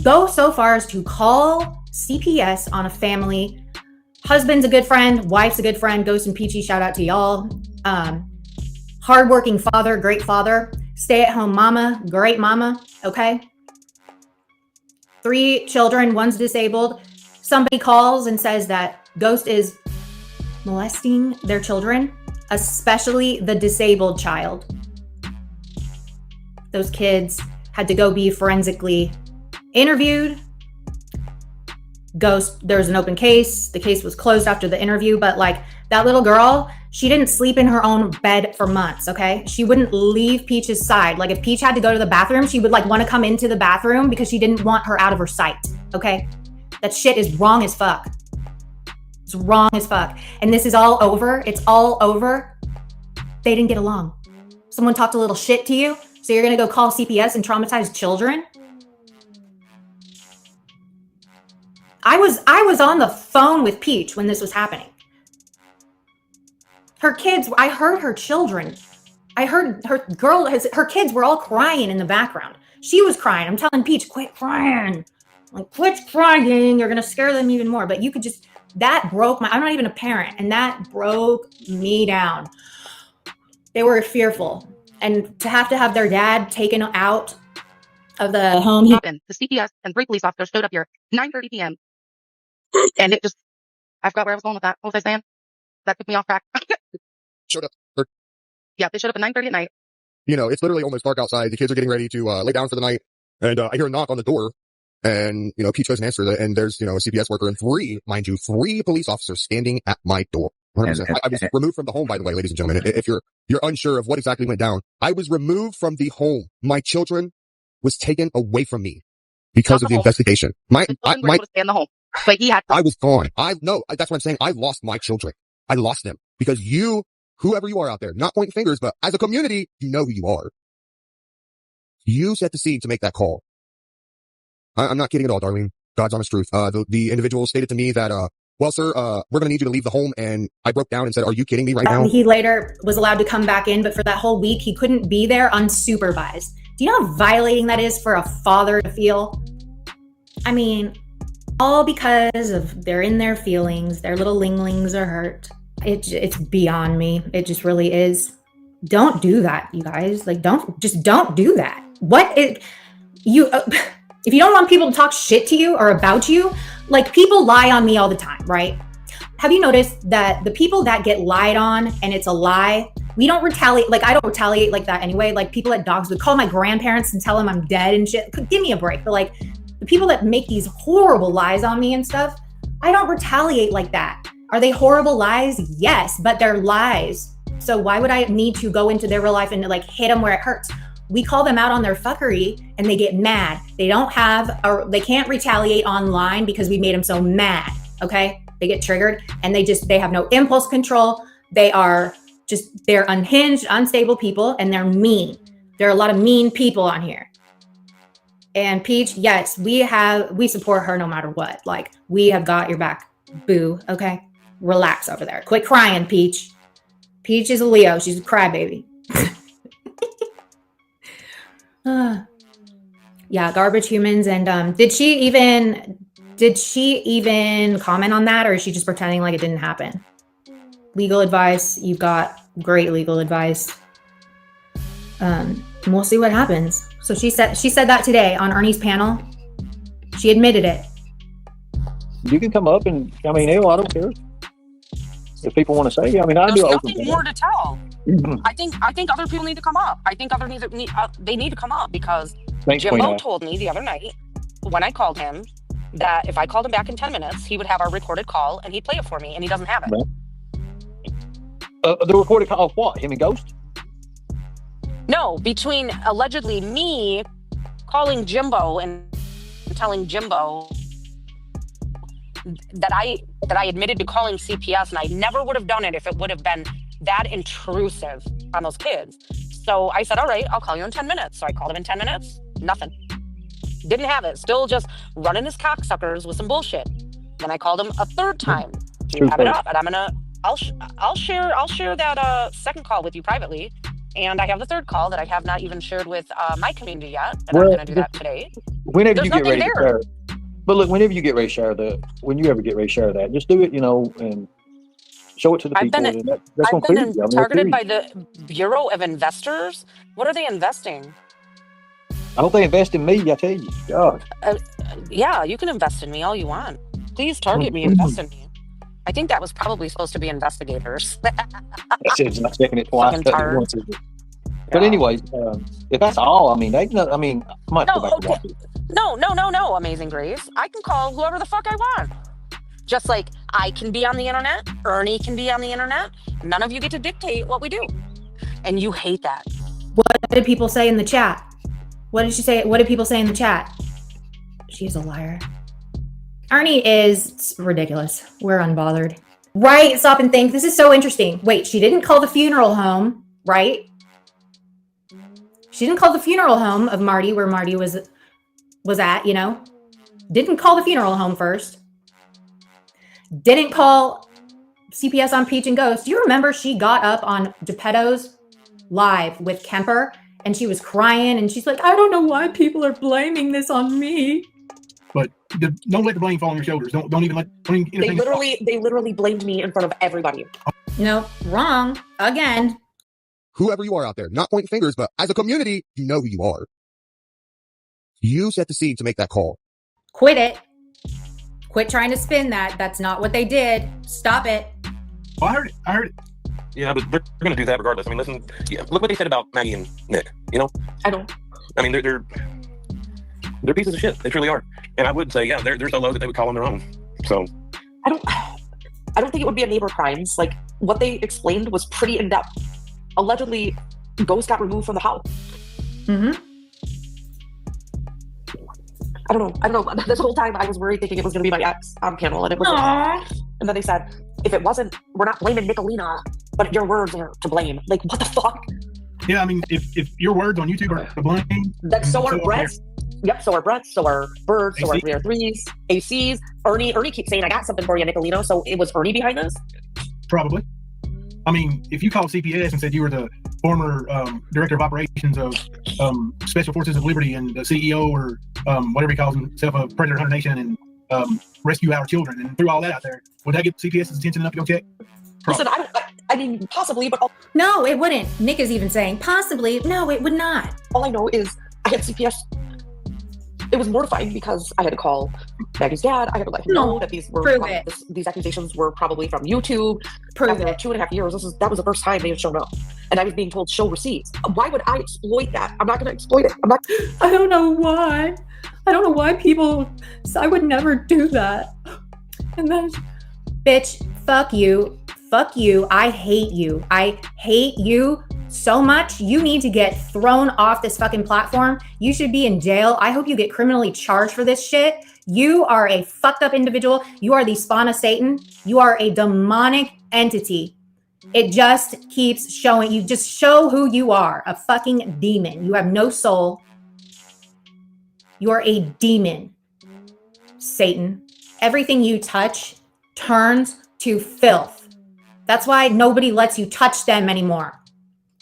Go so far as to call CPS on a family. Husband's a good friend, wife's a good friend, Ghost and Peachy, shout out to y'all. Hardworking father, great father. Stay-at-home mama, great mama, okay? 3 children, one's disabled. Somebody calls and says that Ghost is molesting their children, especially the disabled child. Those kids had to go be forensically interviewed. Ghost, there was an open case. The case was closed after the interview, but like that little girl, she didn't sleep in her own bed for months, okay? She wouldn't leave Peach's side. Like if Peach had to go to the bathroom, she would like want to come into the bathroom because she didn't want her out of her sight, okay? That shit is wrong as fuck. It's wrong as fuck. And this is all over. It's all over. They didn't get along. Someone talked a little shit to you, so you're gonna go call CPS and traumatize children? I was on the phone with Peach when this was happening. Her kids, I heard her children. I heard her kids were all crying in the background. She was crying. I'm telling Peach, quit crying. Like, quit crying. You're going to scare them even more. But you could just, that broke I'm not even a parent. And that broke me down. They were fearful. And to have their dad taken out of the home. The CPS and 3 police officers showed up here 9:30 p.m. And it just, I forgot where I was going with that. What was I saying? That took me off track. Showed up. Yeah, they showed up at 9:30 at night. You know, it's literally almost dark outside. The kids are getting ready to lay down for the night. And I hear a knock on the door. And, Peach goes and answers it. And there's, a CPS worker and 3 police officers standing at my door. 100%. I was removed from the home, by the way, ladies and gentlemen. If you're unsure of what exactly went down, I was removed from the home. My children was taken away from me because of the investigation. Were able to stay in the home, but he had. I was gone. That's what I'm saying. I lost my children. I lost them because whoever you are out there, not pointing fingers, but as a community, you know who you are. You set the seed to make that call. I'm not kidding at all, Darlene. God's honest truth. The individual stated to me that, well, sir, we're going to need you to leave the home. And I broke down and said, are you kidding me right now? He later was allowed to come back in, but for that whole week, he couldn't be there unsupervised. Do you know how violating that is for a father to feel? I mean, all because of they're in their feelings, their little linglings are hurt. It's beyond me. It just really is. Don't do that, you guys. Like, don't do that. If you don't want people to talk shit to you or about you, like, people lie on me all the time, right? Have you noticed that the people that get lied on and it's a lie, we don't retaliate. Like, I don't retaliate like that anyway. Like, people at dogs would call my grandparents and tell them I'm dead and shit. Give me a break. But like, the people that make these horrible lies on me and stuff, I don't retaliate like that. Are they horrible lies? Yes, but they're lies. So why would I need to go into their real life and like hit them where it hurts? We call them out on their fuckery and they get mad. They can't retaliate online because we made them so mad. Okay. They get triggered and they have no impulse control. they're unhinged, unstable people, and they're mean. There are a lot of mean people on here. And Peach, yes, we support her no matter what. Like, we have got your back, boo. Okay, relax over there. Quit crying, Peach. Peach is a Leo. She's a crybaby. Yeah, garbage humans. And did she even comment on that, or is she just pretending like it didn't happen? Legal advice. You've got great legal advice. And we'll see what happens. So she said that today on Ernie's panel. She admitted it. You can come up and, I mean, I don't care if people want to say. I mean, I do. There's nothing more to tell. I think other people need to come up. I think they need to come up because Jimbo told me the other night when I called him that if I called him back in 10 minutes, he would have our recorded call and he'd play it for me, and he doesn't have it. The recorded call of what? Him and Ghost? No, between allegedly me calling Jimbo and telling Jimbo that I admitted to calling CPS, and I never would have done it if it would have been that intrusive on those kids. So I said, all right, I'll call you in 10 minutes. So I called him in 10 minutes. Nothing. Didn't have it. Still just running his cocksuckers with some bullshit. Then I called him a third time to have it up, and I'll share that second call with you privately. And I have the third call that I have not even shared with my community yet, and I'm going to do that today. Whenever you get ready to share, but look, whenever you get ready to share when you ever get ready to share that, just do it, and show it to the people. I've been targeted by the Bureau of Investors. What are they investing? I hope they invest in me. I tell you, God. Yeah, you can invest in me all you want. Please target me, invest in me. I think that was probably supposed to be investigators. It's not checking it twice. But anyway, if that's all, I mean, I might go back and watch it. No, Amazing Grace. I can call whoever the fuck I want. Just like I can be on the internet, Ernie can be on the internet. None of you get to dictate what we do. And you hate that. What did people say in the chat? What did she say? What did people say in the chat? She's a liar. Ernie is ridiculous. We're unbothered. Right? Stop and think. This is so interesting. Wait, she didn't call the funeral home, right? She didn't call the funeral home of Marty, where Marty was at, Didn't call the funeral home first. Didn't call CPS on Peach and Ghost. Do you remember she got up on Geppetto's live with Kemper and she was crying and she's like, I don't know why people are blaming this on me. But don't let the blame fall on your shoulders. Don't even let. They literally blamed me in front of everybody. No, wrong again. Whoever you are out there, not pointing fingers, but as a community, you know who you are. You set the seed to make that call. Quit it. Quit trying to spin that. That's not what they did. Stop it. Oh, I heard it. Yeah, but they're going to do that regardless. I mean, listen. Yeah, look what they said about Maggie and Nick. I don't. I mean, they're pieces of shit. They truly are. And I would say, yeah, they're so low that they would call on their own. So I don't think it would be a neighbor crimes. Like, what they explained was pretty in-depth. Allegedly, Ghost got removed from the house. Mm-hmm. I don't know. This whole time I was worried, thinking it was going to be my ex on panel, and it wasn't. And then they said, if it wasn't, we're not blaming Nicolina, but your words are to blame. Like, what the fuck? Yeah, I mean, if your words on YouTube are to blame, then so are Brett's. Yep, so are Brett's, so are Birds, so are 3R3s, ACs. Ernie keeps saying, I got something for you, Nicolino. So it was Ernie behind this? Probably. I mean, if you called CPS and said you were the former director of operations of Special Forces of Liberty and the CEO or whatever he calls himself, a Predator Hunter Nation, and rescue our children, and threw all that out there, would that get CPS's attention enough to go check? Listen, I mean, possibly, but no, it wouldn't. Nick is even saying possibly. No, it would not. All I know is I had CPS. It was mortifying because I had to call Maggie's dad. I had to let him know that these accusations were probably from YouTube. After 2.5 years, that was the first time they had shown up, and I was being told show receipts. Why would I exploit that? I'm not going to exploit it. I don't know why. I don't know why people. I would never do that. And then, bitch, fuck you. Fuck you. I hate you. I hate you so much. You need to get thrown off this fucking platform. You should be in jail. I hope you get criminally charged for this shit. You are a fucked up individual. You are the spawn of Satan. You are a demonic entity. It just keeps showing. You just show who you are. A fucking demon. You have no soul. You are a demon, Satan. Everything you touch turns to filth. That's why nobody lets you touch them anymore.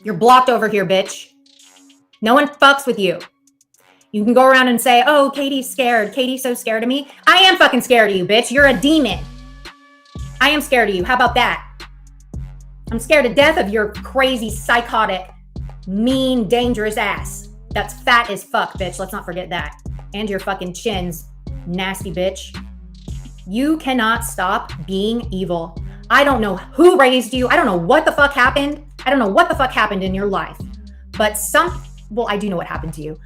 You're blocked over here, bitch. No one fucks with you. You can go around and say, oh, Katie's scared. Katie's so scared of me. I am fucking scared of you, bitch. You're a demon. I am scared of you. How about that? I'm scared to death of your crazy, psychotic, mean, dangerous ass. That's fat as fuck, bitch. Let's not forget that. And your fucking chins, nasty bitch. You cannot stop being evil. I don't know who raised you. I don't know what the fuck happened. I don't know what the fuck happened in your life. But I do know what happened to you.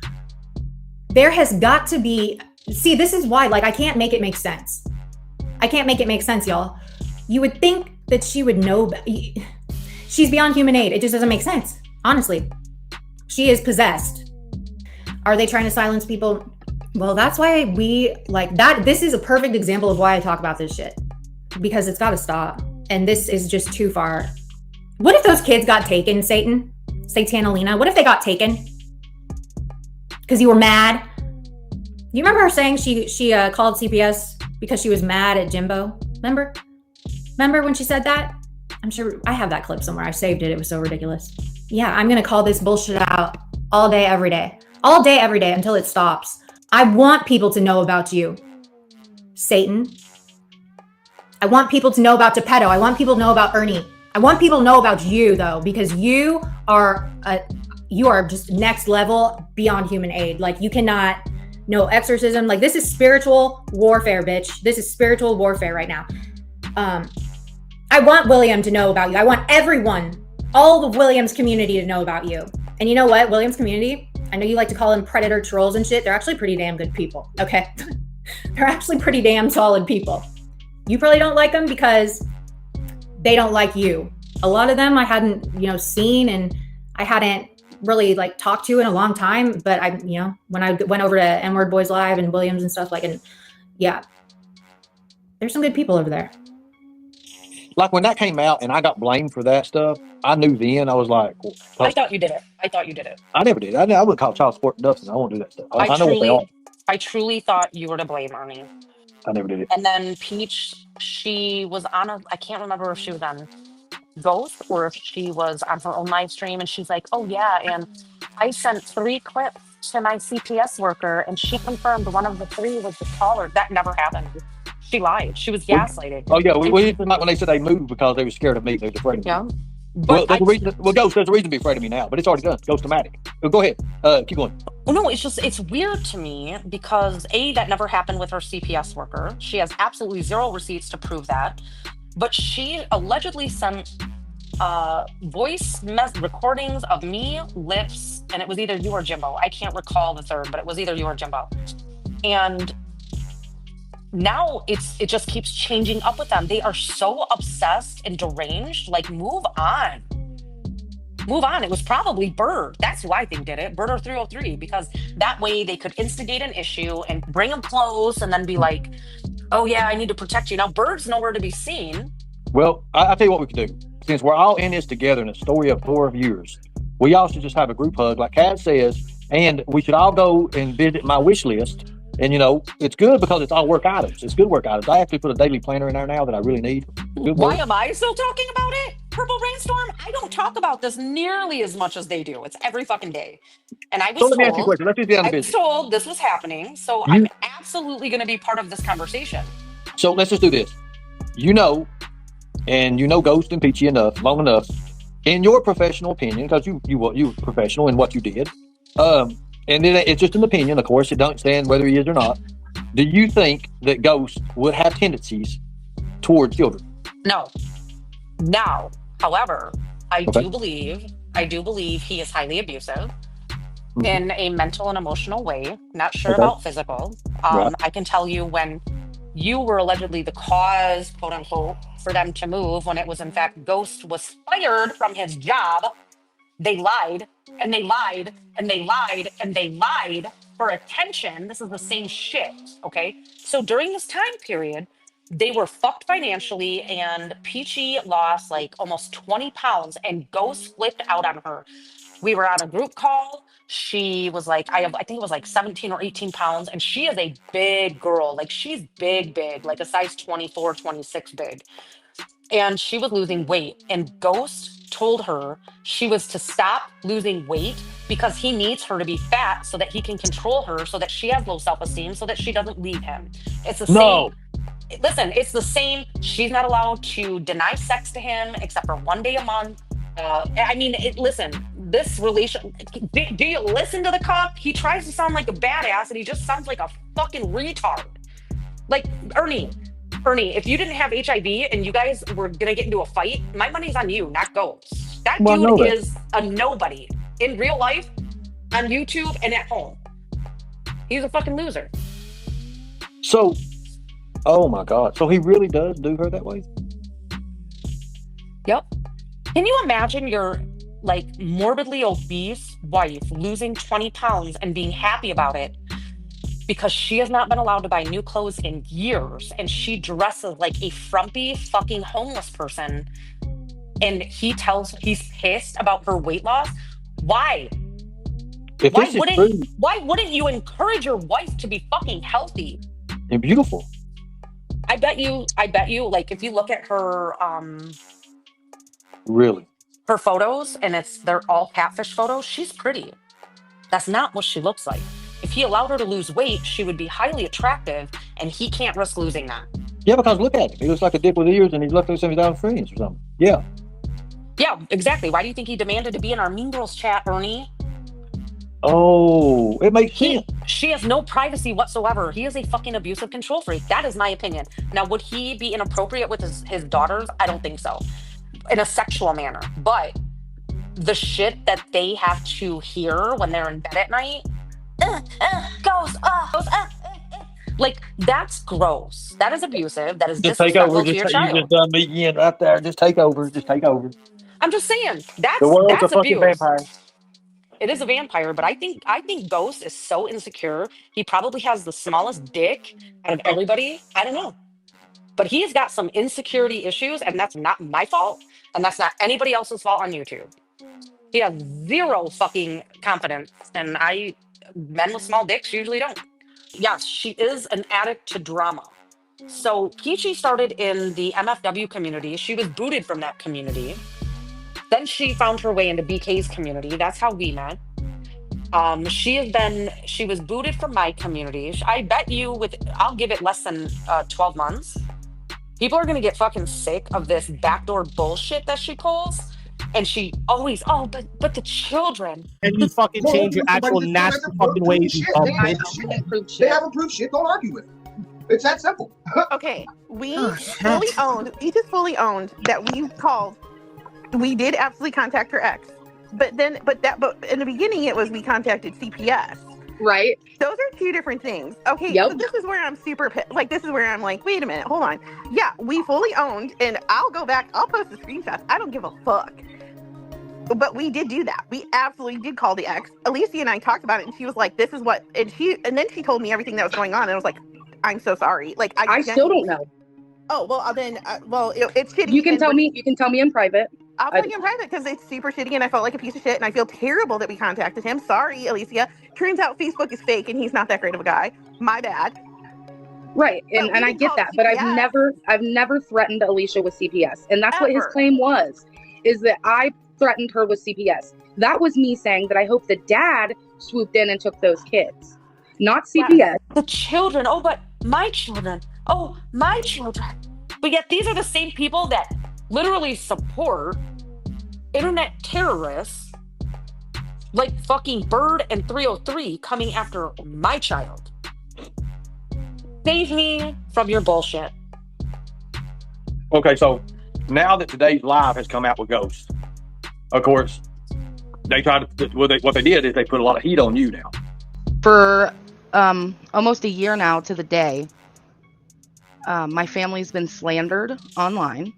There has got to be, see, this is why, I can't make it make sense. I can't make it make sense, y'all. You would think that she would know, she's beyond human aid. It just doesn't make sense, honestly. She is possessed. Are they trying to silence people? Well, that's why this is a perfect example of why I talk about this shit. Because it's got to stop. And this is just too far. What if those kids got taken, Satan? Satanalina? What if they got taken? Because you were mad? You remember her saying she called CPS because she was mad at Jimbo? Remember when she said that? I'm sure I have that clip somewhere. I saved it. It was so ridiculous. Yeah, I'm going to call this bullshit out all day, every day. All day, every day until it stops. I want people to know about you, Satan. I want people to know about Geppetto. I want people to know about Ernie. I want people to know about you, though, because you are just next level beyond human aid. You cannot, no exorcism. This is spiritual warfare, bitch. This is spiritual warfare right now. I want William to know about you. I want everyone, all the Williams community to know about you. And you know what, Williams community? I know you like to call them predator trolls and shit. They're actually pretty damn good people, okay? They're actually pretty damn solid people. You probably don't like them because they don't like you. A lot of them I hadn't, seen and I hadn't really talked to in a long time. But when I went over to N-Word Boys Live and Williams and stuff and yeah, there's some good people over there. When that came out and I got blamed for that stuff, I knew then. I was like, well, I thought you did it. I never did. I wouldn't call child support Dustin. I won't do that stuff. I know what they are. I truly thought you were to blame, Ernie. I never did it. And then Peach, she was on I can't remember if she was on Ghost or if she was on her own live stream, and she's like, oh yeah, and I sent 3 clips to my CPS worker and she confirmed one of the 3 was the caller. That never happened. She lied. She was gaslighting. Oh yeah, we when they said they moved because they were scared of me. They were afraid of me. Yeah. Well, Ghost, there's a reason to be afraid of me now, but it's already done. Ghost-o-matic. Go ahead. Keep going. Well, no, it's weird to me because that never happened with her CPS worker. She has absolutely 0 receipts to prove that. But she allegedly sent voice recordings of me, Lips, and it was either you or Jimbo. I can't recall the third, but it was either you or Jimbo. And now it just keeps changing up with them. They are so obsessed and deranged. Like, move on. Move on. It was probably Bird. That's who I think did it. Bird or 303, because that way they could instigate an issue and bring them close and then be like, oh yeah, I need to protect you. Now Bird's nowhere to be seen. Well, I'll tell you what we could do. Since we're all in this together in a story of 4 years, we all should just have a group hug, like Kat says, and we should all go and visit my wish list. And, you know, it's good because it's all work items. It's good work items. I actually put a daily planner in there now that I really need. Why am I still talking about it? Purple Rainstorm? I don't talk about this nearly as much as they do. It's every fucking day. And I was So let me ask you a question. Let's just get on the business. told this was happening, so I'm absolutely going to be part of this conversation. So let's just do this. You know, and you know Ghost and Peachy enough, long enough, in your professional opinion, because you were professional in what you did, and then it's just an opinion, of course, it don't stand whether he is or not. Do you think that Ghost would have tendencies towards children? No. Now, however, I do believe he is highly abusive in a mental and emotional way. Not sure about physical. I can tell you when you were allegedly the cause, quote unquote, for them to move, when it was in fact Ghost was fired from his job. They lied and they lied and they lied and they lied for attention. This is the same shit. Okay. So during this time period, they were fucked financially, and Peachy lost like almost 20 pounds, and Ghost flipped out on her. We were on a group call. She was like, I think it was like 17 or 18 pounds. And she is a big girl. Like, she's big, like a size 24, 26 big. And she was losing weight. And Ghost told her she was to stop losing weight because he needs her to be fat so that he can control her, so that she has low self-esteem, so that she doesn't leave him. It's the same. Listen, it's the same. She's not allowed to deny sex to him except for 1 day a month. Listen, this relation, do you listen to the cop? He tries to sound like a badass and he just sounds like a fucking retard. Like, Ernie, if you didn't have HIV and you guys were gonna get into a fight, my money's on you, not Ghost. That dude is a nobody in real life, on YouTube, and at home. He's a fucking loser. So, oh my God. So he really does do her that way? Yep. Can you imagine your like morbidly obese wife losing 20 pounds and being happy about it because she has not been allowed to buy new clothes in years, and she dresses like a frumpy fucking homeless person, and he's pissed about her weight loss? Why? Why wouldn't you encourage your wife to be fucking healthy and beautiful? I bet you, like, if you look at her, really, her photos, and they're all catfish photos, she's pretty. That's not what she looks like. If he allowed her to lose weight, she would be highly attractive, and he can't risk losing that. Yeah, because look at him. He looks like a dick with ears, and he's left with 70,000 friends or something. Yeah. Yeah, exactly. Why do you think he demanded to be in our Mean Girls chat, Ernie? Oh, it makes sense. She has no privacy whatsoever. He is a fucking abusive control freak. That is my opinion. Now, would he be inappropriate with his daughters? I don't think so. In a sexual manner. But the shit that they have to hear when they're in bed at night, like, that's gross. That is abusive. That is disrespectful to your child. You just done me in right there. Just take over. I'm just saying, that's abuse. Vampire. It is a vampire, but I think Ghost is so insecure. He probably has the smallest dick out of everybody. I don't know. But he has got some insecurity issues, and that's not my fault, and that's not anybody else's fault on YouTube. He has zero fucking confidence, and men with small dicks usually don't. Yes, she is an addict to drama. So Peachy started in the MFW community. She was booted from that community. Then she found her way into BK's community. That's how we met. She was booted from my community. I bet you I'll give it less than 12 months. People are going to get fucking sick of this backdoor bullshit that she pulls. And she always, but the children. And you fucking change your actual nasty fucking ways. They haven't proved shit. Don't argue with it. It's that simple. Okay, we just fully owned that we did absolutely contact her ex. But in the beginning it was we contacted CPS. Right. Those are two different things. Okay, Yep. so this is where I'm this is where I'm like, wait a minute, hold on. Yeah, we fully owned, and I'll go back, I'll post the screenshots. I don't give a fuck. But we did do that. We absolutely did call the ex. Alicia and I talked about it, and she was like, this is what, and then she told me everything that was going on, and I was like, I'm so sorry. Like, I still don't know. Oh, well, then, it's shitty. You can tell me in private. I'll tell you in private because it's super shitty and I felt like a piece of shit and I feel terrible that we contacted him. Sorry, Alicia. Turns out Facebook is fake and he's not that great of a guy. My bad. Right, and I get that, but I've never threatened Alicia with CPS, and that's what his claim was, is that I threatened her with CPS. That was me saying that I hope the dad swooped in and took those kids, not CPS. The children. Oh, but my children. Oh, my children. But yet these are the same people that literally support internet terrorists like fucking Bird and 303 coming after my child. Save me from your bullshit. Okay, so now that today's live has come out with Ghost, of course, they tried to, what they did is they put a lot of heat on you now. For almost a year now to the day, my family's been slandered online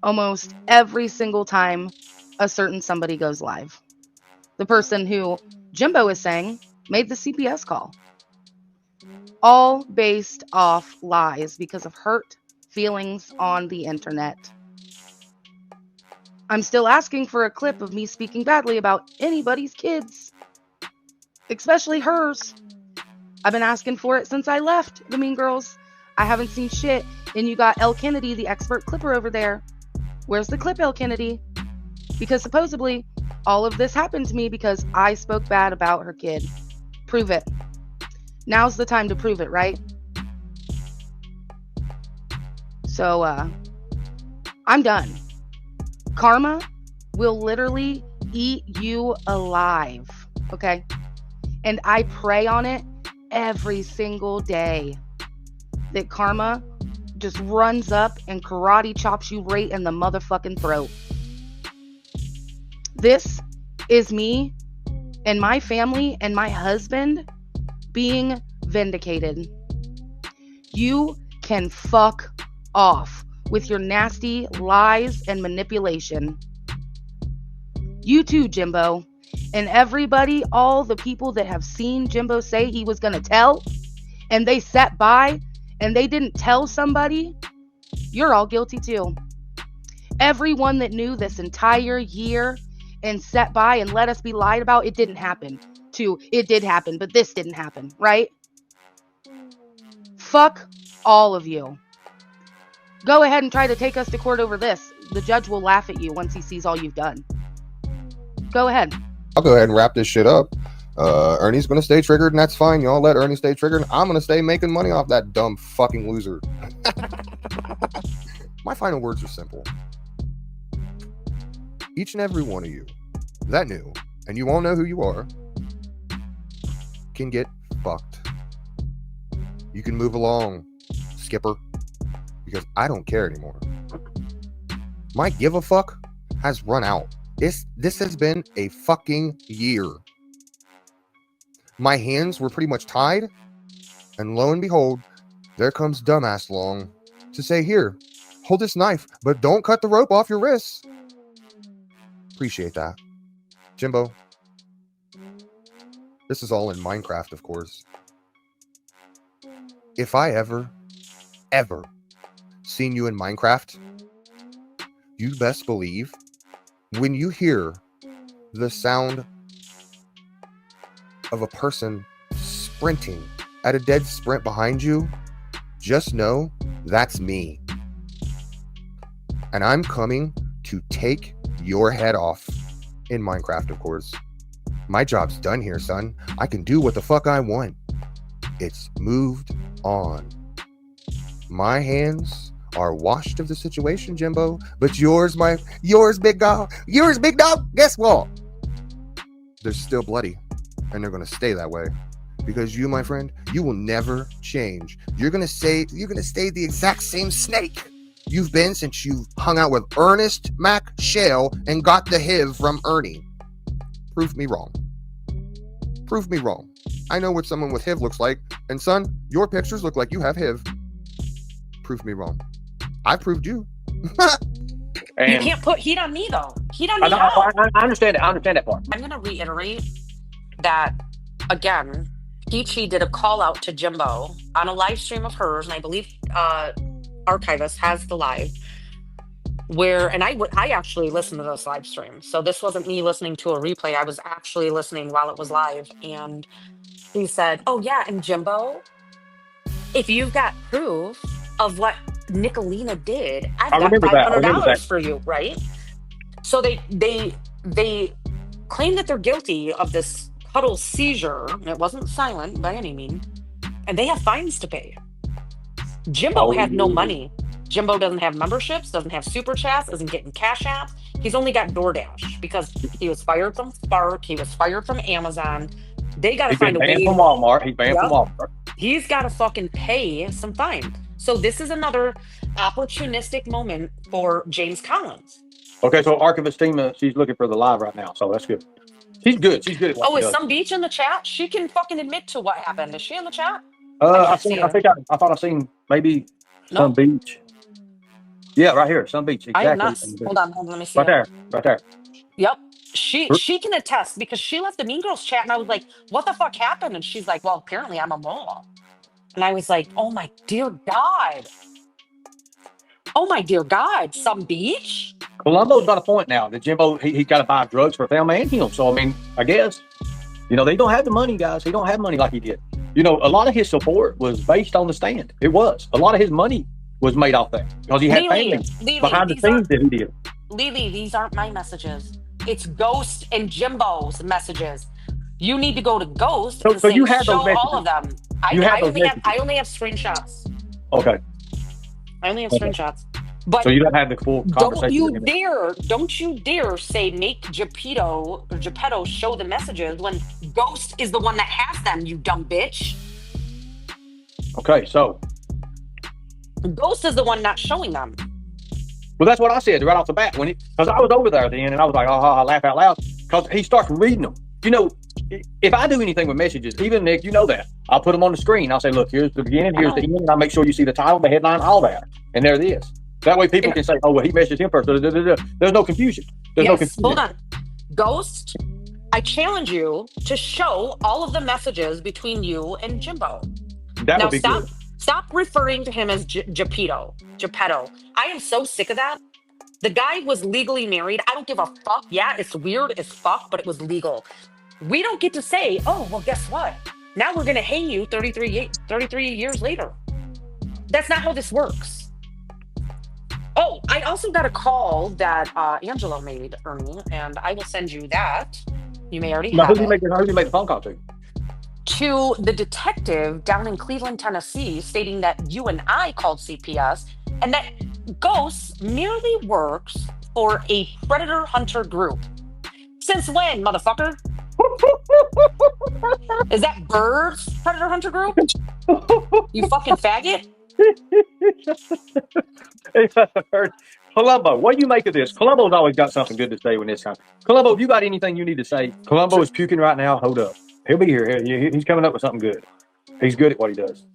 almost every single time a certain somebody goes live. The person who Jimbo is saying made the CPS call. All based off lies because of hurt feelings on the internet. I'm still asking for a clip of me speaking badly about anybody's kids, especially hers. I've been asking for it since I left the Mean Girls. I haven't seen shit, and you got L. Kennedy, the expert clipper over there. Where's the clip, L. Kennedy? Because supposedly all of this happened to me because I spoke bad about her kid. Prove it. Now's the time to prove it, right? So, I'm done. Karma will literally eat you alive, okay? And I pray on it every single day that karma just runs up and karate chops you right in the motherfucking throat. This is me and my family and my husband being vindicated. You can fuck off with your nasty lies and manipulation. You too, Jimbo. And everybody, all the people that have seen Jimbo say he was going to tell, and they sat by and they didn't tell somebody, you're all guilty too. Everyone that knew this entire year and sat by and let us be lied about, it didn't happen. It did happen, but this didn't happen, right? Fuck all of you. Go ahead and try to take us to court over this. The judge will laugh at you once he sees all you've done. Go ahead. I'll go ahead and wrap this shit up. Ernie's gonna stay triggered, and that's fine. Y'all let Ernie stay triggered. I'm gonna stay making money off that dumb fucking loser. My final words are simple. Each and every one of you that knew, and you all know who you are, can get fucked. You can move along, Skipper, because I don't care anymore. My give a fuck has run out. This has been a fucking year. My hands were pretty much tied, and lo and behold, there comes dumbass Long to say, here, hold this knife, but don't cut the rope off your wrists. Appreciate that. Jimbo, this is all in Minecraft, of course. If I ever seen you in Minecraft, you best believe when you hear the sound of a person sprinting at a dead sprint behind you, just know that's me. And I'm coming to take your head off in Minecraft, of course. My job's done here, son. I can do what the fuck I want. It's moved on. My hands are washed of the situation, Jimbo, but yours, big dog, guess what? They're still bloody, and they're gonna stay that way. Because you, my friend, you will never change. You're gonna stay the exact same snake you've been since you hung out with Ernest Mac Shale and got the HIV from Ernie. Prove me wrong. Prove me wrong. I know what someone with HIV looks like. And son, your pictures look like you have HIV. Prove me wrong. I proved you. You can't put heat on me, though. Heat on me. I understand it. I understand that part. I'm going to reiterate that, again, Peachy did a call out to Jimbo on a live stream of hers, and I believe Archivist has the live, where, and I actually listened to this live stream. So this wasn't me listening to a replay. I was actually listening while it was live. And he said, oh, yeah, and Jimbo, if you've got proof of what Nicolina did, I've got $500 for you, right? So they claim that they're guilty of this cuddle seizure. It wasn't silent by any means, and they have fines to pay. Jimbo had no money. Jimbo doesn't have memberships, doesn't have super chats, isn't getting Cash Apps. He's only got DoorDash because he was fired from Spark. He was fired from Amazon. They got to find a way. He's banned from Walmart. He's banned from Walmart. He's got to fucking pay some fine. So this is another opportunistic moment for James Collins. Okay, so Archivist team, she's looking for the live right now, so that's good. She's good. She's good at what she is does. Some Beach in the chat? She can fucking admit to what happened. Is she in the chat? I thought I seen maybe Some Beach. Yeah, right here, Some Beach. Exactly. I am not. Hold on, let me see. Right there. Yep. She can attest because she left the Mean Girls chat and I was like, what the fuck happened? And she's like, well, apparently I'm a mole. And I was like, oh my dear God. Oh my dear God, Some Beach? Columbo's got a point now that Jimbo, he got to buy drugs for Thelma and him. So, I mean, I guess, they don't have the money, guys. He don't have money like he did. A lot of his support was based on the stand. It was. A lot of his money was made off that because he had family behind the scenes that he did. Lily, these aren't my messages. It's Ghost and Jimbo's messages. You need to go to Ghost and you have show those messages. all of them. I only have screenshots. Okay. I only have screenshots. But so you don't have the full conversation. Don't you dare say make Geppetto show the messages when Ghost is the one that has them, you dumb bitch. Okay, so Ghost is the one not showing them. Well, that's what I said right off the bat because I was over there then and I was like, I laugh out loud because he starts reading them. If I do anything with messages, even Nick, that I'll put them on the screen. I'll say, look, here's the beginning, here's the end, and I'll make sure you see the title, the headline, all that, and there it is. That way people can say, oh, well, he messaged him first. There's no confusion. Hold on. Ghost, I challenge you to show all of the messages between you and Jimbo. That would be good. Stop referring to him as Geppetto. I am so sick of that. The guy was legally married. I don't give a fuck. Yeah, it's weird as fuck, but it was legal. We don't get to say, oh, well, guess what? Now we're going to hang you 33 years later. That's not how this works. Oh, I also got a call that Angelo made, Ernie, and I will send you that. You may already have Who did you make the phone call to? To the detective down in Cleveland, Tennessee, stating that you and I called CPS and that Ghost merely works for a predator hunter group. Since when, motherfucker? Is that Bird's predator hunter group? You fucking faggot? Columbo, what do you make of this? Columbo's always got something good to say when it's time. Columbo, if you got anything you need to say, Columbo is puking right now. Hold up. He'll be here. He's coming up with something good. He's good at what he does.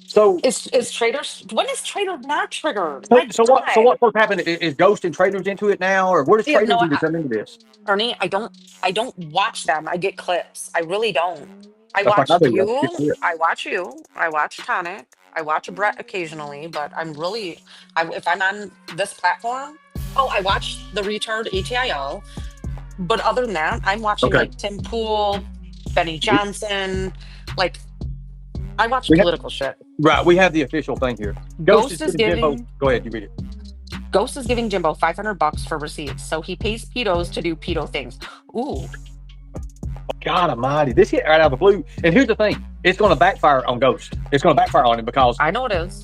So is Traders? When is Trader not triggered? So what first happened? Is Ghost and Traders into it now, or where does Traders need to come into this? Ernie, I don't watch them. I get clips. I really don't. I watch you. I watch Tonic. I watch Brett occasionally, but if I'm on this platform, I watch the retard ATIL. But other than that, I'm watching like Tim Pool, Benny Johnson, like I watch political shit. Right, we have the official thing here. Ghost is giving Jimbo. Go ahead, you read it. Ghost is giving Jimbo $500 for receipts, so he pays pedos to do pedo things. Ooh. God almighty, this hit right out of the blue. And here's the thing, it's going to backfire on Ghost. It's going to backfire on him because I know it is.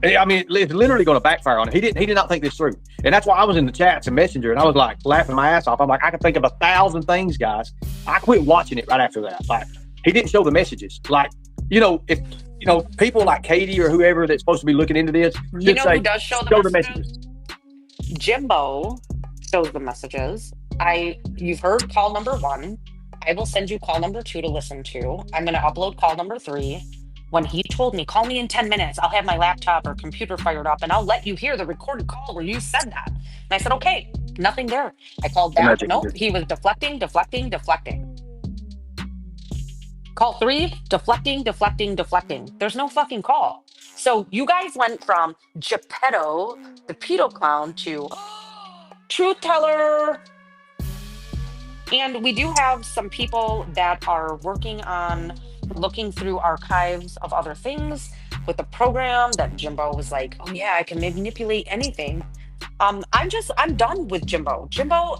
I mean, it's literally going to backfire on him. He did not think this through. And that's why I was in the chats and Messenger and I was like laughing my ass off. I'm like, I can think of 1,000 things, guys. I quit watching it right after that. Like, he didn't show the messages. Like, if people like Katie or whoever that's supposed to be looking into this, who does show the messages? Jimbo shows the messages. You've heard call number 1. I will send you call number 2 to listen to. I'm going to upload call number 3. When he told me, call me in 10 minutes, I'll have my laptop or computer fired up and I'll let you hear the recorded call where you said that. And I said, okay, nothing there. I called back. Nope, he was deflecting. Call 3, deflecting. There's no fucking call. So you guys went from Geppetto, the pedo clown, to truth teller. And we do have some people that are working on looking through archives of other things with the program that Jimbo was like, oh yeah, I can manipulate anything. I'm done with Jimbo. Jimbo,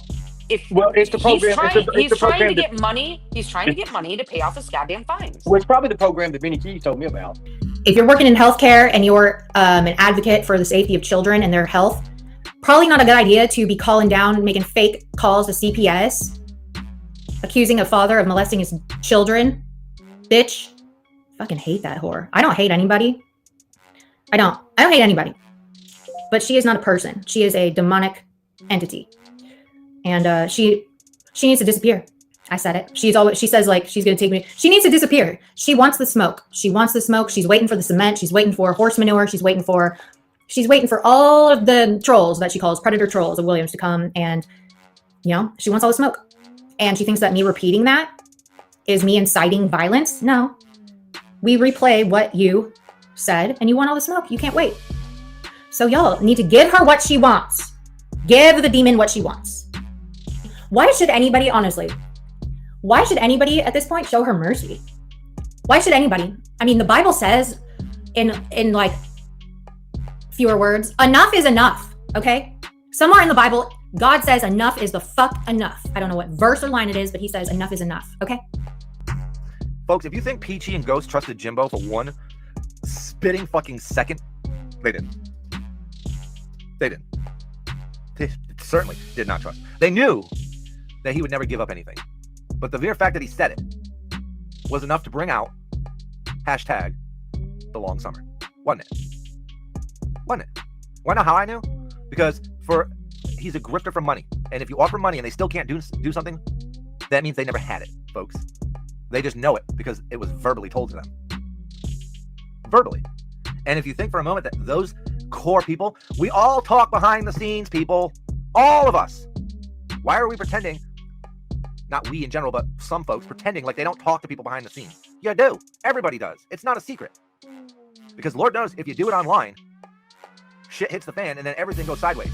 he's trying to get money to pay off his goddamn fines. Well, it's probably the program that Vinny Keys told me about. If you're working in healthcare and you're an advocate for the safety of children and their health, probably not a good idea to be calling down, making fake calls to CPS, accusing a father of molesting his children. Bitch. Fucking hate that whore. I don't hate anybody. I don't hate anybody. But she is not a person. She is a demonic entity. And she needs to disappear. I said it. She says like she's gonna take me. She needs to disappear. She wants the smoke. She's waiting for the cement. She's waiting for horse manure. She's waiting for all of the trolls that she calls predator trolls of Williams to come, and she wants all the smoke. And she thinks that me repeating that is me inciting violence. No. We replay what you said, and you want all the smoke. You can't wait. So y'all need to give her what she wants. Give the demon what she wants. Why should anybody at this point show her mercy? Why should anybody? I mean, the Bible says in like fewer words, enough is enough, okay? Somewhere in the Bible, God says enough is the fuck enough. I don't know what verse or line it is, but he says enough is enough, okay? Folks, if you think Peachy and Ghost trusted Jimbo for one spitting fucking second, they didn't. They certainly did not trust. They knew that he would never give up anything. But the mere fact that he said it was enough to bring out hashtag the long summer. Wasn't it? Wasn't it? Wanna know how I knew? Because he's a grifter for money. And if you offer money and they still can't do something, that means they never had it, folks. They just know it because it was verbally told to them. Verbally. And if you think for a moment that those core people, we all talk behind the scenes, people. All of us. Why are we pretending? Not we in general, but some folks pretending like they don't talk to people behind the scenes. You do. Everybody does. It's not a secret. Because Lord knows if you do it online, shit hits the fan and then everything goes sideways.